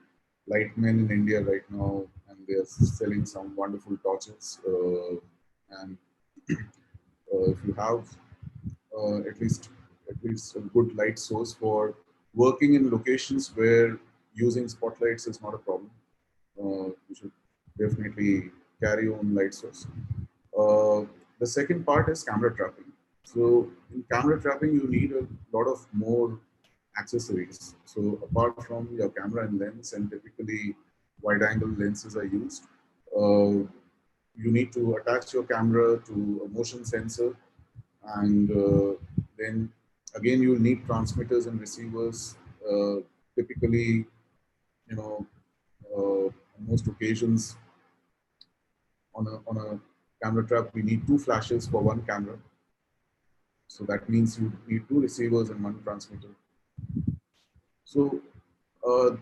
Lightmen in India right now, and they're selling some wonderful torches. And if you have at least a good light source for working in locations where using spotlights is not a problem, you should definitely carry your own light source. The second part is camera trapping. So in camera trapping, you need a lot of more accessories. So apart from your camera and lens, and typically wide-angle lenses are used, you need to attach your camera to a motion sensor, and then again you'll need transmitters and receivers. Typically, you know, on most occasions on a camera trap, we need two flashes for one camera. So that means you need two receivers and one transmitter. So uh,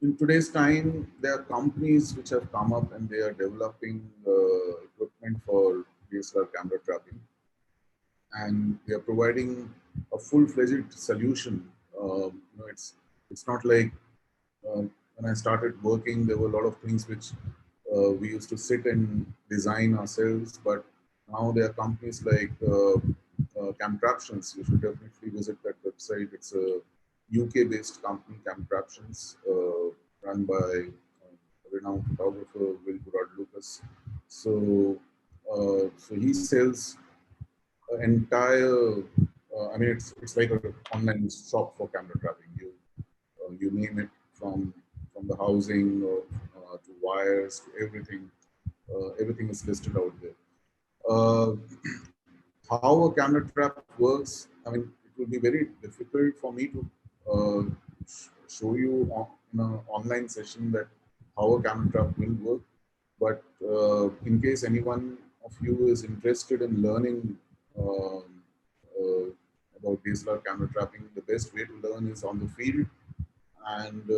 in today's time, there are companies which have come up and they are developing equipment for DSLR camera trapping, and they are providing a full-fledged solution. It's not like when I started working, there were a lot of things which we used to sit and design ourselves, but now there are companies like Camtraptions. You should definitely visit that website. It's a UK-based company, Camtraptions, run by renowned photographer Will Burrard Lucas. So he sells an entire. I mean, it's like an online shop for camera trapping. You name it, from the housing to wires to everything. Everything is listed out there. Uh, how a camera trap works, I mean, it will be very difficult for me to show you in an online session that how a camera trap will work. But in case anyone of you is interested in learning uh, about DSLR camera trapping, the best way to learn is on the field. And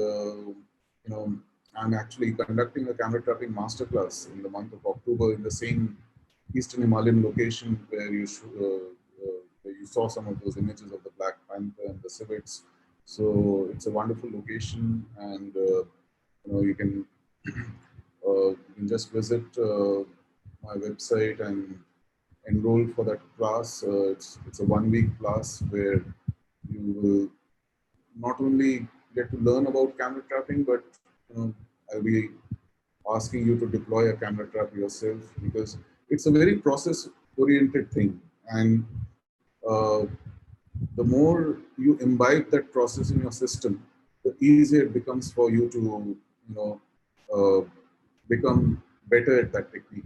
I'm actually conducting a camera trapping masterclass in the month of October in the same Eastern Himalayan location where you saw some of those images of the Black Panther and the civets. So it's a wonderful location, and you can just visit my website and enroll for that class. It's a 1 week class where you will not only get to learn about camera trapping, but I'll be asking you to deploy a camera trap yourself, because it's a very process-oriented thing, and uh, the more you imbibe that process in your system, the easier it becomes for you to, you know, uh, become better at that technique.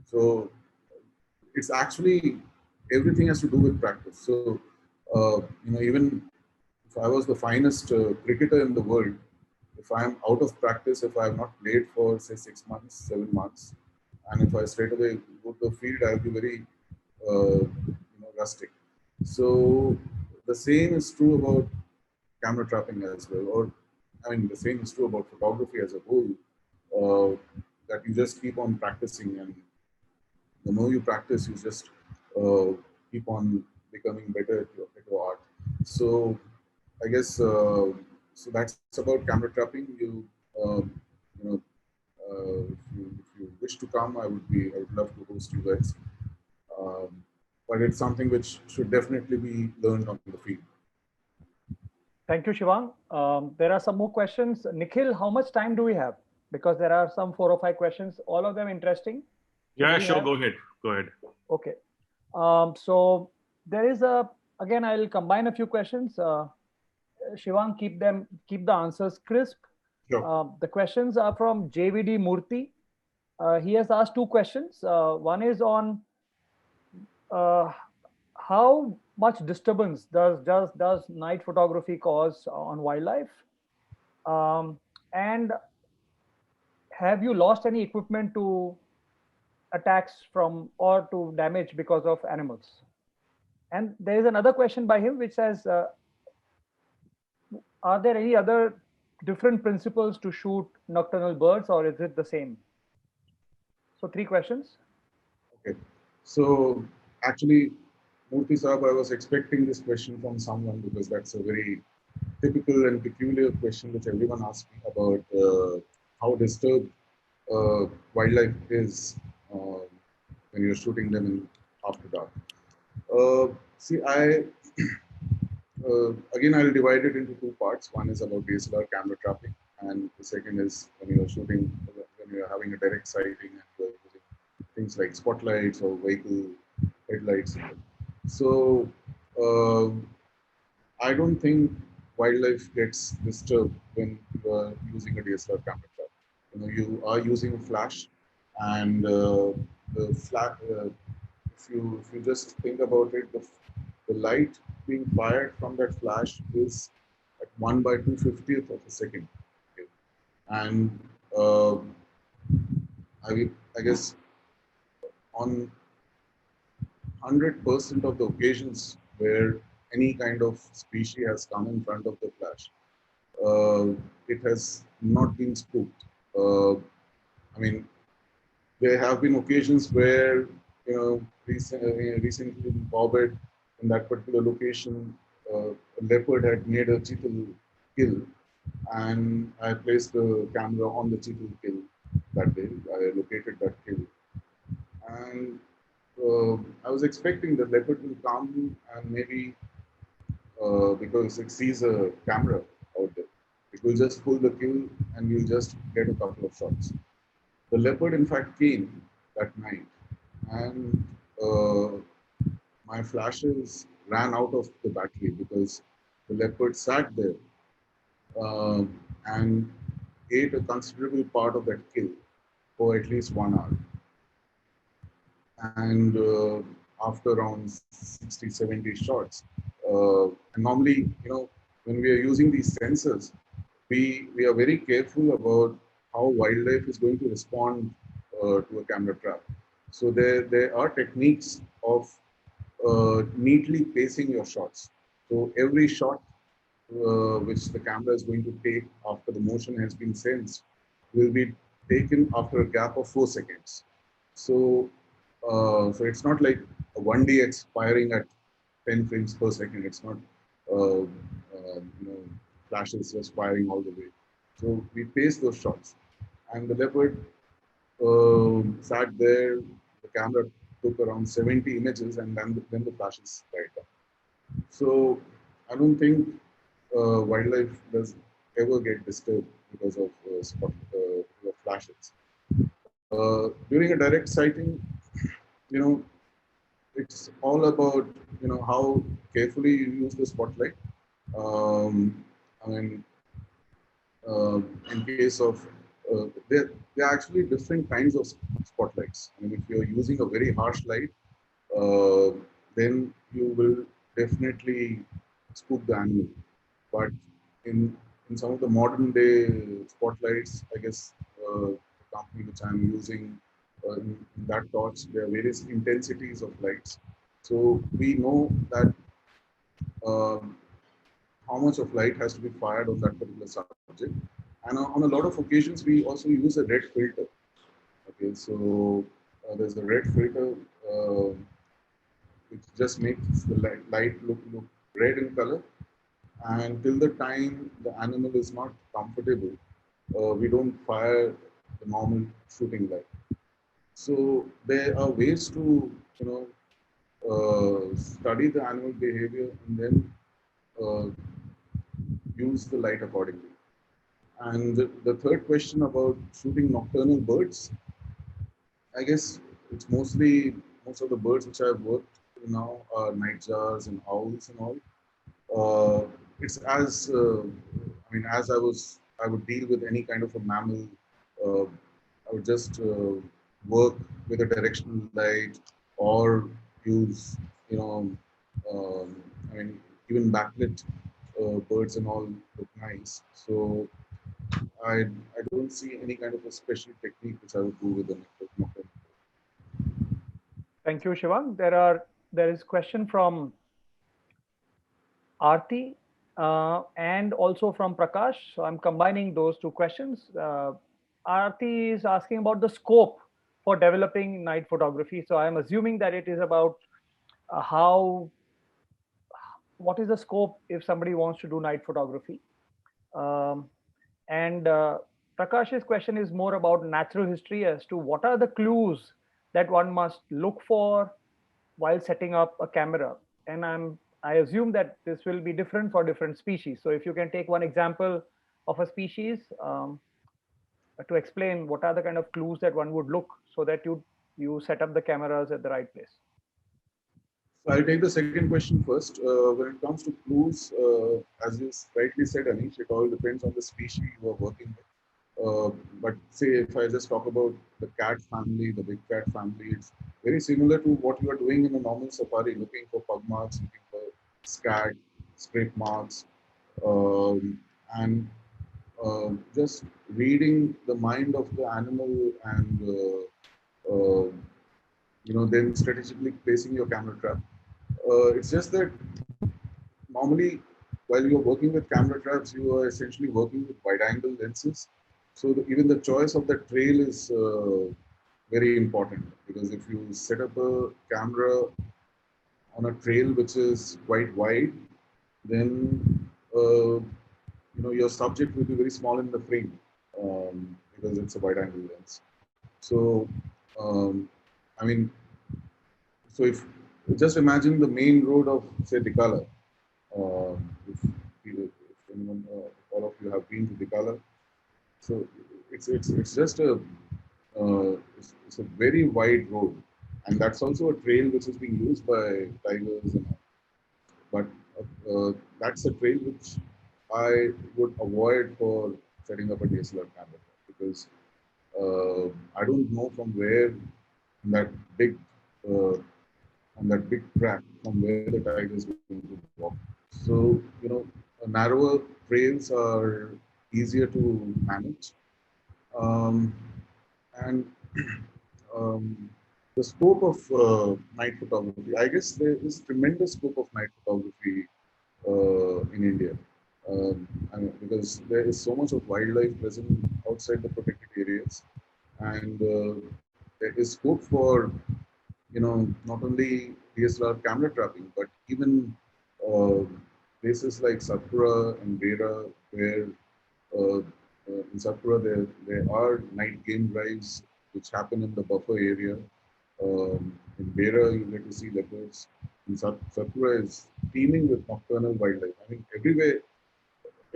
So it's actually everything has to do with practice. So even if I was the finest cricketer in the world, if I'm out of practice, if I have not played for say 6 months, 7 months, and if I straight away go to the field, I'll be very rustic. So the same is true about camera trapping as well, or I mean the same is true about photography as a whole. That you just keep on practicing, and the more you practice, you just uh, keep on becoming better at your art. So I guess so. That's about camera trapping. You know, if you wish to come, I would love to host you guys. But it's something which should definitely be learned on the field.
Thank you, Shivang. There are some more questions. Nikhil, how much time do we have? Because there are some 4 or 5 questions, all of them interesting.
Yeah, sure. Go ahead. Go ahead.
Okay. So there is again, I'll combine a few questions. Shivang, keep the answers crisp.
Sure.
The questions are from JVD Murthy. He has asked 2 questions. One is on how much disturbance does night photography cause on wildlife, and have you lost any equipment to attacks from or to damage because of animals? And there is another question by him which says, are there any other different principles to shoot nocturnal birds, or is it the same? So 3 questions.
Okay. So actually, Murthy Saab, I was expecting this question from someone because that's a very typical and peculiar question which everyone asks me about how disturbed wildlife is when you're shooting them in after dark. See, again, I'll divide it into 2 parts. One is about DSLR camera trapping, and the second is when you're shooting, when you're having a direct sighting and you're using things like spotlights or vehicle headlights. So I don't think wildlife gets disturbed when you are using a DSLR camera trap. You are using a flash, and the flash. If you just think about it, the light being fired from that flash is at 1/250th of a second. Okay. And I guess on 100% of the occasions where any kind of species has come in front of the flash, it has not been spooked. I mean, there have been occasions where, recently in Corbett, in that particular location, a leopard had made a cheetal kill, and I placed the camera on the cheetal kill that day. I located that kill, and I was expecting the leopard will come and maybe because it sees a camera out there, it will just pull the kill and we'll just get a couple of shots. The leopard, in fact, came that night, and my flashes ran out of the battery because the leopard sat there and ate a considerable part of that kill for at least 1 hour. And after around 60, 70 shots, and normally, when we are using these sensors, we are very careful about how wildlife is going to respond to a camera trap. So there are techniques of neatly pacing your shots. So every shot which the camera is going to take after the motion has been sensed will be taken after a gap of 4 seconds. So it's not like a 1DX firing at 10 frames per second. It's not flashes just firing all the way. So we pace those shots, and the leopard sat there. The camera took around 70 images, and then the flashes died down. So I don't think wildlife does ever get disturbed because of flashes. During a direct sighting, it's all about how carefully you use the spotlight. I mean, in case of there are actually different kinds of spotlights. I mean, if you're using a very harsh light, uh, then you will definitely spook the animal. But in some of the modern day spotlights, I guess the company which I'm using in that torch, there are various intensities of lights. So we know that um, how much of light has to be fired on that particular subject. And on a lot of occasions, we also use a red filter. Okay, so there's a red filter which just makes the light look red in color. And till the time the animal is not comfortable, we don't fire the normal shooting light. So there are ways to, study the animal behavior and then uh, use the light accordingly. And the third question about shooting nocturnal birds, I guess it's mostly most of the birds which I've worked with now are nightjars and owls and all. It's as I mean, as I would deal with any kind of a mammal. Uh, I would just work with a directional light or use, you know, I mean, even backlit birds and all look nice. So I don't see any kind of a special technique which I would do with the nocturnal.
Thank you, Shivang. There is question from Aarti and also from Prakash. So I'm combining those two questions. Aarti is asking about the scope for developing night photography. So I'm assuming that it is about how what is the scope if somebody wants to do night photography. Um, and Prakash's question is more about natural history as to what are the clues that one must look for while setting up a camera. And I assume that this will be different for different species. So if you can take one example of a species to explain what are the kind of clues that one would look so that you set up the cameras at the right place.
So I'll take the second question first. When it comes to clues, as you rightly said, Anish, it all depends on the species you are working with. But say if I just talk about the cat family, the big cat family, it's very similar to what you are doing in a normal safari, looking for pug marks, looking for scat, scrape marks, and just reading the mind of the animal and then strategically placing your camera trap. It's just that normally while you're working with camera traps, you are essentially working with wide angle lenses. So even the choice of the trail is very important, because if you set up a camera on a trail which is quite wide, then your subject will be very small in the frame, because it's a wide angle lens. So um, I mean, so if just imagine the main road of say Dikala. If anyone, all of you have been to Dikala, so it's just it's a very wide road, and that's also a trail which is being used by tigers and all. But that's a trail which I would avoid for setting up a DSLR camera, because I don't know from where that big uh, on that big track from where the tiger is going to walk. So, narrower trails are easier to manage. Um, and um, the scope of night photography, I guess there is tremendous scope of night photography in India. Because there is so much of wildlife present outside the protected areas, and there is scope for not only DSLR camera trapping, but even uh, places like Satpura and Bera, where in Satpura there are night game drives which happen in the buffer area. In Bera, you get to see leopards. In Satpura is teeming with nocturnal wildlife. I mean, everywhere,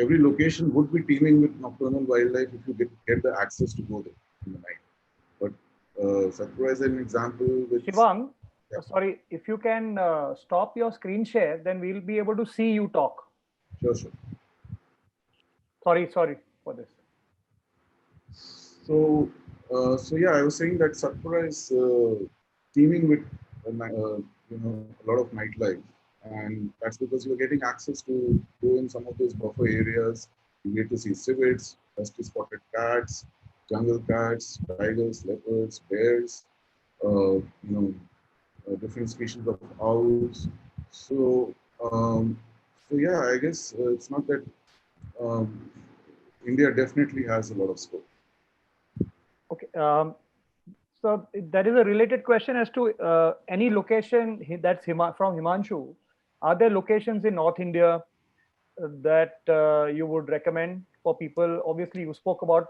every location would be teeming with nocturnal wildlife if you get the access to go there in the night. But Satpura is an example which.
Shivang,
Yeah.
sorry, if you can stop your screen share, then we'll be able to see you talk.
Sure.
Sorry for this.
So, so yeah, I was saying that Satpura is teeming with a lot of nightlife, and that's because you're getting access to go in some of those buffer areas. You get to see civets, dusty spotted cats, jungle cats, tigers, leopards, bears, different species of owls. So, so yeah, I guess it's not that um, India definitely has a lot of scope.
Okay. So that is a related question as to any location that's from Himanshu. Are there locations in North India that you would recommend for people? Obviously, you spoke about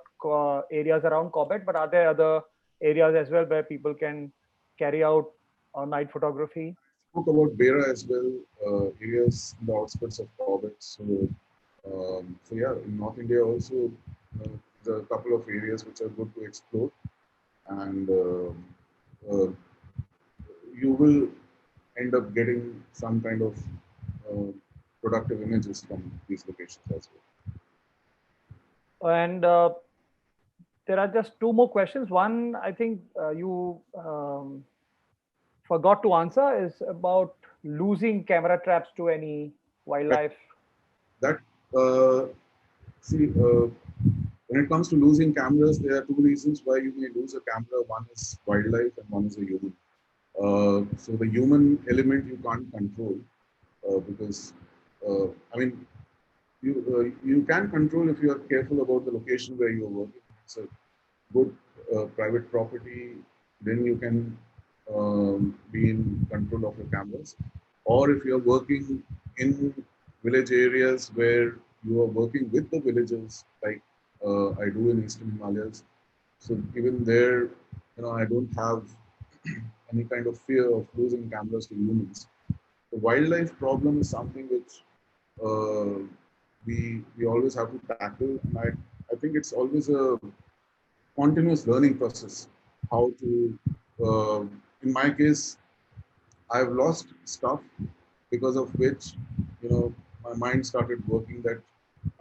areas around Corbett, but are there other areas as well where people can carry out night photography?
Spoke about Beira as well, areas in the outskirts of Corbett. So, so yeah, in North India also, there are a couple of areas which are good to explore, and uh, you will end up getting some kind of uh, productive images from these locations as well.
And there are just two more questions. One, I think you forgot to answer, is about losing camera traps to any
Right.
wildlife.
That see, when it comes to losing cameras, there are two reasons why you may lose a camera. One is wildlife, and one is a human. So the human element you can't control because I mean you can control if you are careful about the location where you are working. It's a good private property, then you can be in control of your cameras. Or if you are working in village areas where you are working with the villagers, like I do in Eastern Himalayas. So even there, I don't have any kind of fear of losing cameras to humans. The wildlife problem is something which uh, we always have to tackle, and I think it's always a continuous learning process. How to, in my case, I've lost stuff because of which, my mind started working that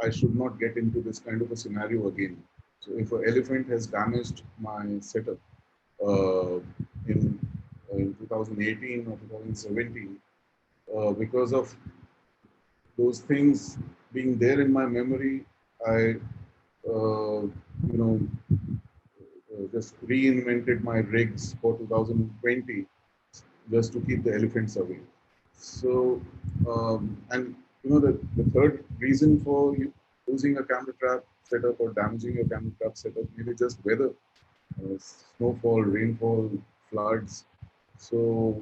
I should not get into this kind of a scenario again. So if an elephant has damaged my setup uh, in in 2018 or 2017, because of those things being there in my memory, I, just reinvented my rigs for 2020 just to keep the elephants away. So, and the third reason for you losing a camera trap setup or damaging your camera trap setup, maybe just weather, snowfall, rainfall, floods. So,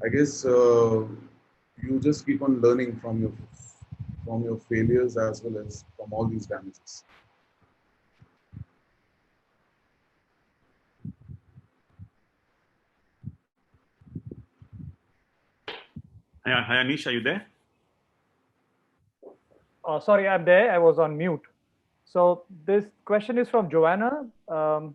I guess you just keep on learning from your failures as well as from all these damages.
Hi, Anish, are you there?
Sorry, I'm there. I was on mute. So this question is from Joanna. And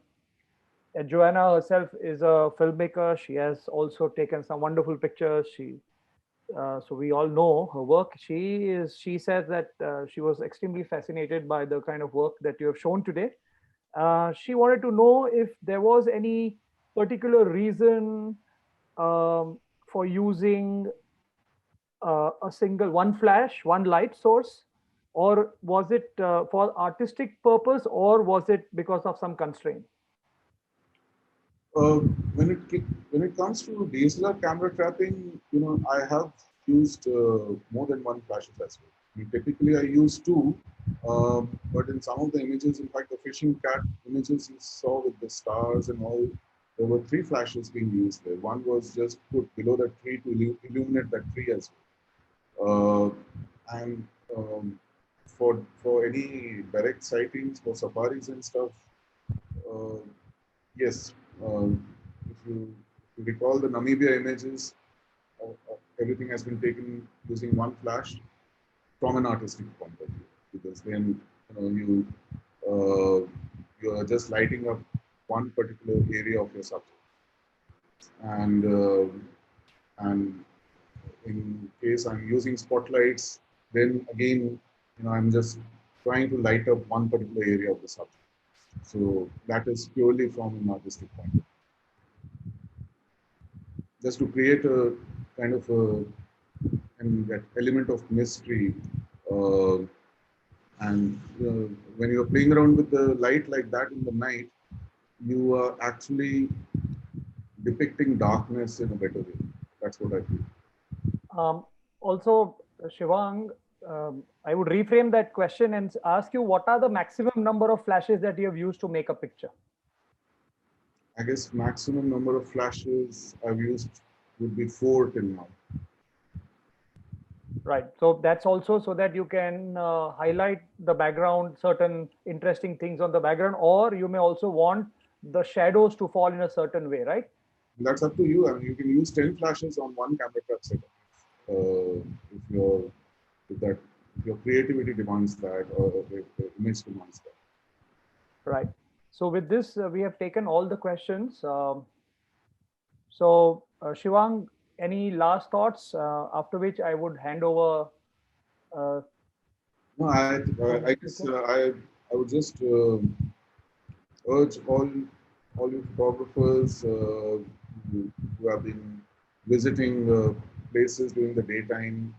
Joanna herself is a filmmaker. She has also taken some wonderful pictures. So we all know her work. She says that she was extremely fascinated by the kind of work that you have shown today. She wanted to know if there was any particular reason for using a single one flash, one light source, or was it for artistic purpose, or was it because of some constraint?
Uh, when it comes to DSLR camera trapping, I have used more than one flashes as well. Typically, I use two, but in some of the images, in fact, the fishing cat images you saw with the stars and all, there were three flashes being used there. One was just put below that tree to illuminate that tree as well. And for any direct sightings for safaris and stuff, uh, yes, if you recall the Namibia images, everything has been taken using one flash from an artistic point of view, because then you are just lighting up one particular area of your subject, and in case I'm using spotlights, then again, I'm just trying to light up one particular area of the subject. So that is purely from an artistic point of view. Just to create a kind of and that element of mystery. Uh, and when you're playing around with the light like that in the night, you are actually depicting darkness in a better way. That's what I feel.
Also, Shivang, I would reframe that question and ask you, what are the maximum number of flashes that you have used to make a picture?
I guess maximum number of flashes I've used would be 4 till now.
Right. So that's also so that you can highlight the background, certain interesting things on the background, or you may also want the shadows to fall in a certain way, right?
That's up to you. I mean, you can use 10 flashes on one camera trap setup. If your if that if your creativity demands that, or if the image demands that.
Right. So with this, we have taken all the questions. So Shivang, any last thoughts? After which I would hand over.
No, I guess I would just urge all you photographers who have been visiting places during the daytime.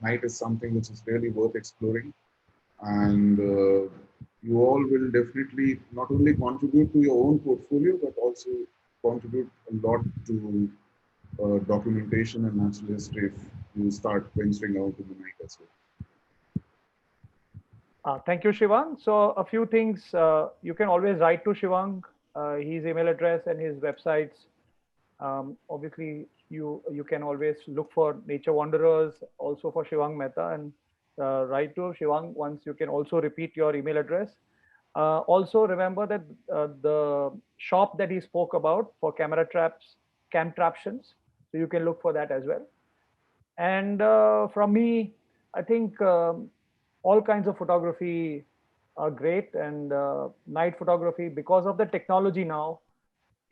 Night is something which is really worth exploring, and you all will definitely not only contribute to your own portfolio but also contribute a lot to documentation and natural history if you start venturing out in the night as well.
Thank you, Shivang. So a few things you can always write to Shivang, his email address and his websites. Obviously, you can always look for Nature Wanderers, also for Shivang Mehta, and write to Shivang. Once you can also repeat your email address. Also remember that the shop that he spoke about for camera traps, cam traptions, so you can look for that as well. And from me, I think all kinds of photography are great, and night photography, because of the technology now,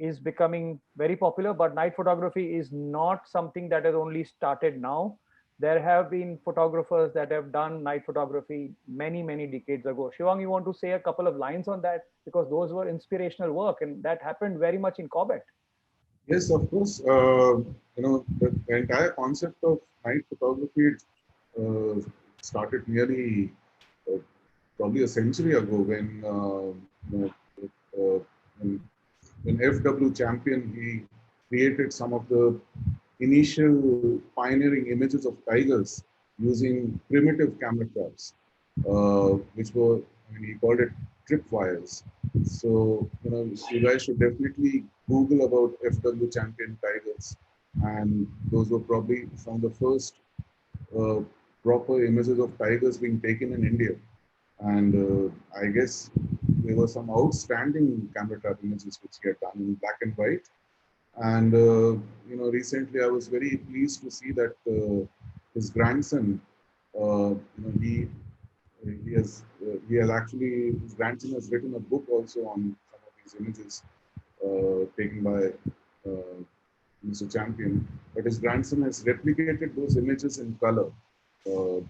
is becoming very popular. But night photography is not something that has only started now. There have been photographers that have done night photography many, many decades ago. Shivang, you want to say a couple of lines on that? Because those were inspirational work, and that happened very much in Cobbett.
Yes, of course. The entire concept of night photography uh, started nearly uh, probably a century ago uh, when, when F.W. Champion he created some of the initial pioneering images of tigers using primitive camera traps, which were, I mean, he called it tripwires. So, you guys should definitely Google about FW Champion tigers. And those were probably some of the first uh, proper images of tigers being taken in India. And I guess there were some outstanding camera trap images which he had done in black and white. And recently I was very pleased to see that his grandson, he has actually, his grandson has written a book also on some of these images taken by Mr. Champion. But his grandson has replicated those images in color. Uh,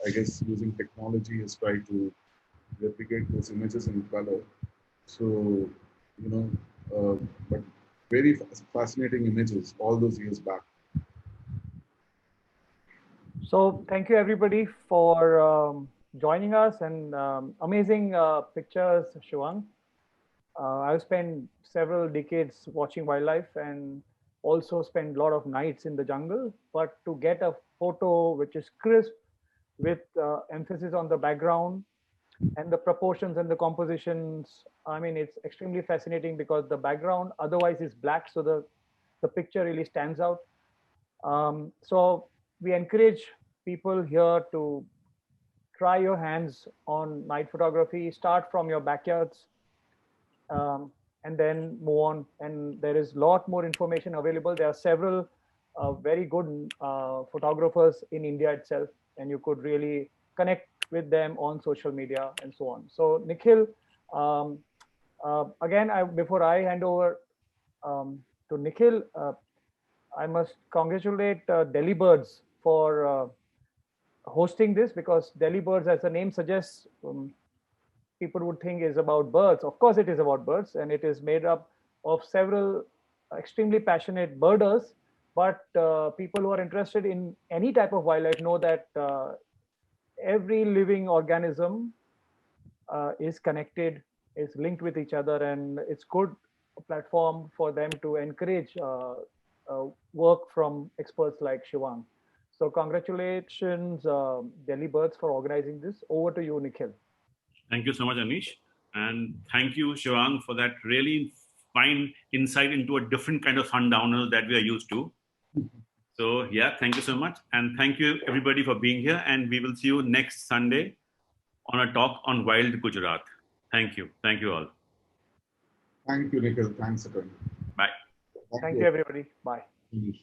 I guess using technology has tried to replicate those images in color. So, but very fascinating images all those years back.
So thank you everybody for joining us, and amazing pictures, Shivang. I've spent several decades watching wildlife and also spent a lot of nights in the jungle. But to get a photo which is crisp with emphasis on the background and the proportions and the compositions, I mean, it's extremely fascinating because the background otherwise is black, so the picture really stands out. So we encourage people here to try your hands on night photography. Start from your backyards, and then move on. And there is a lot more information available. There are several very good photographers in India itself, and you could really connect with them on social media and so on. So Nikhil, um, again, before I hand over to Nikhil, I must congratulate Delhi Birds for hosting this, because Delhi Birds, as the name suggests, people would think is about birds. Of course, it is about birds, and it is made up of several extremely passionate birders. But people who are interested in any type of wildlife know that every living organism is connected, is linked with each other, and it's good platform for them to encourage work from experts like Shivang. So congratulations, Delhi Birds, for organizing this. Over to you, Nikhil.
Thank you so much, Anish. And thank you, Shivang, for that really fine insight into a different kind of sundowners that we are used to. So yeah, thank you so much. And thank you everybody for being here. And we will see you next Sunday on a talk on wild Gujarat. Thank you. Thank you all.
Thank you, Nikhil. Thanks, Attorney.
Bye.
Thank you, everybody. Bye.
Anish.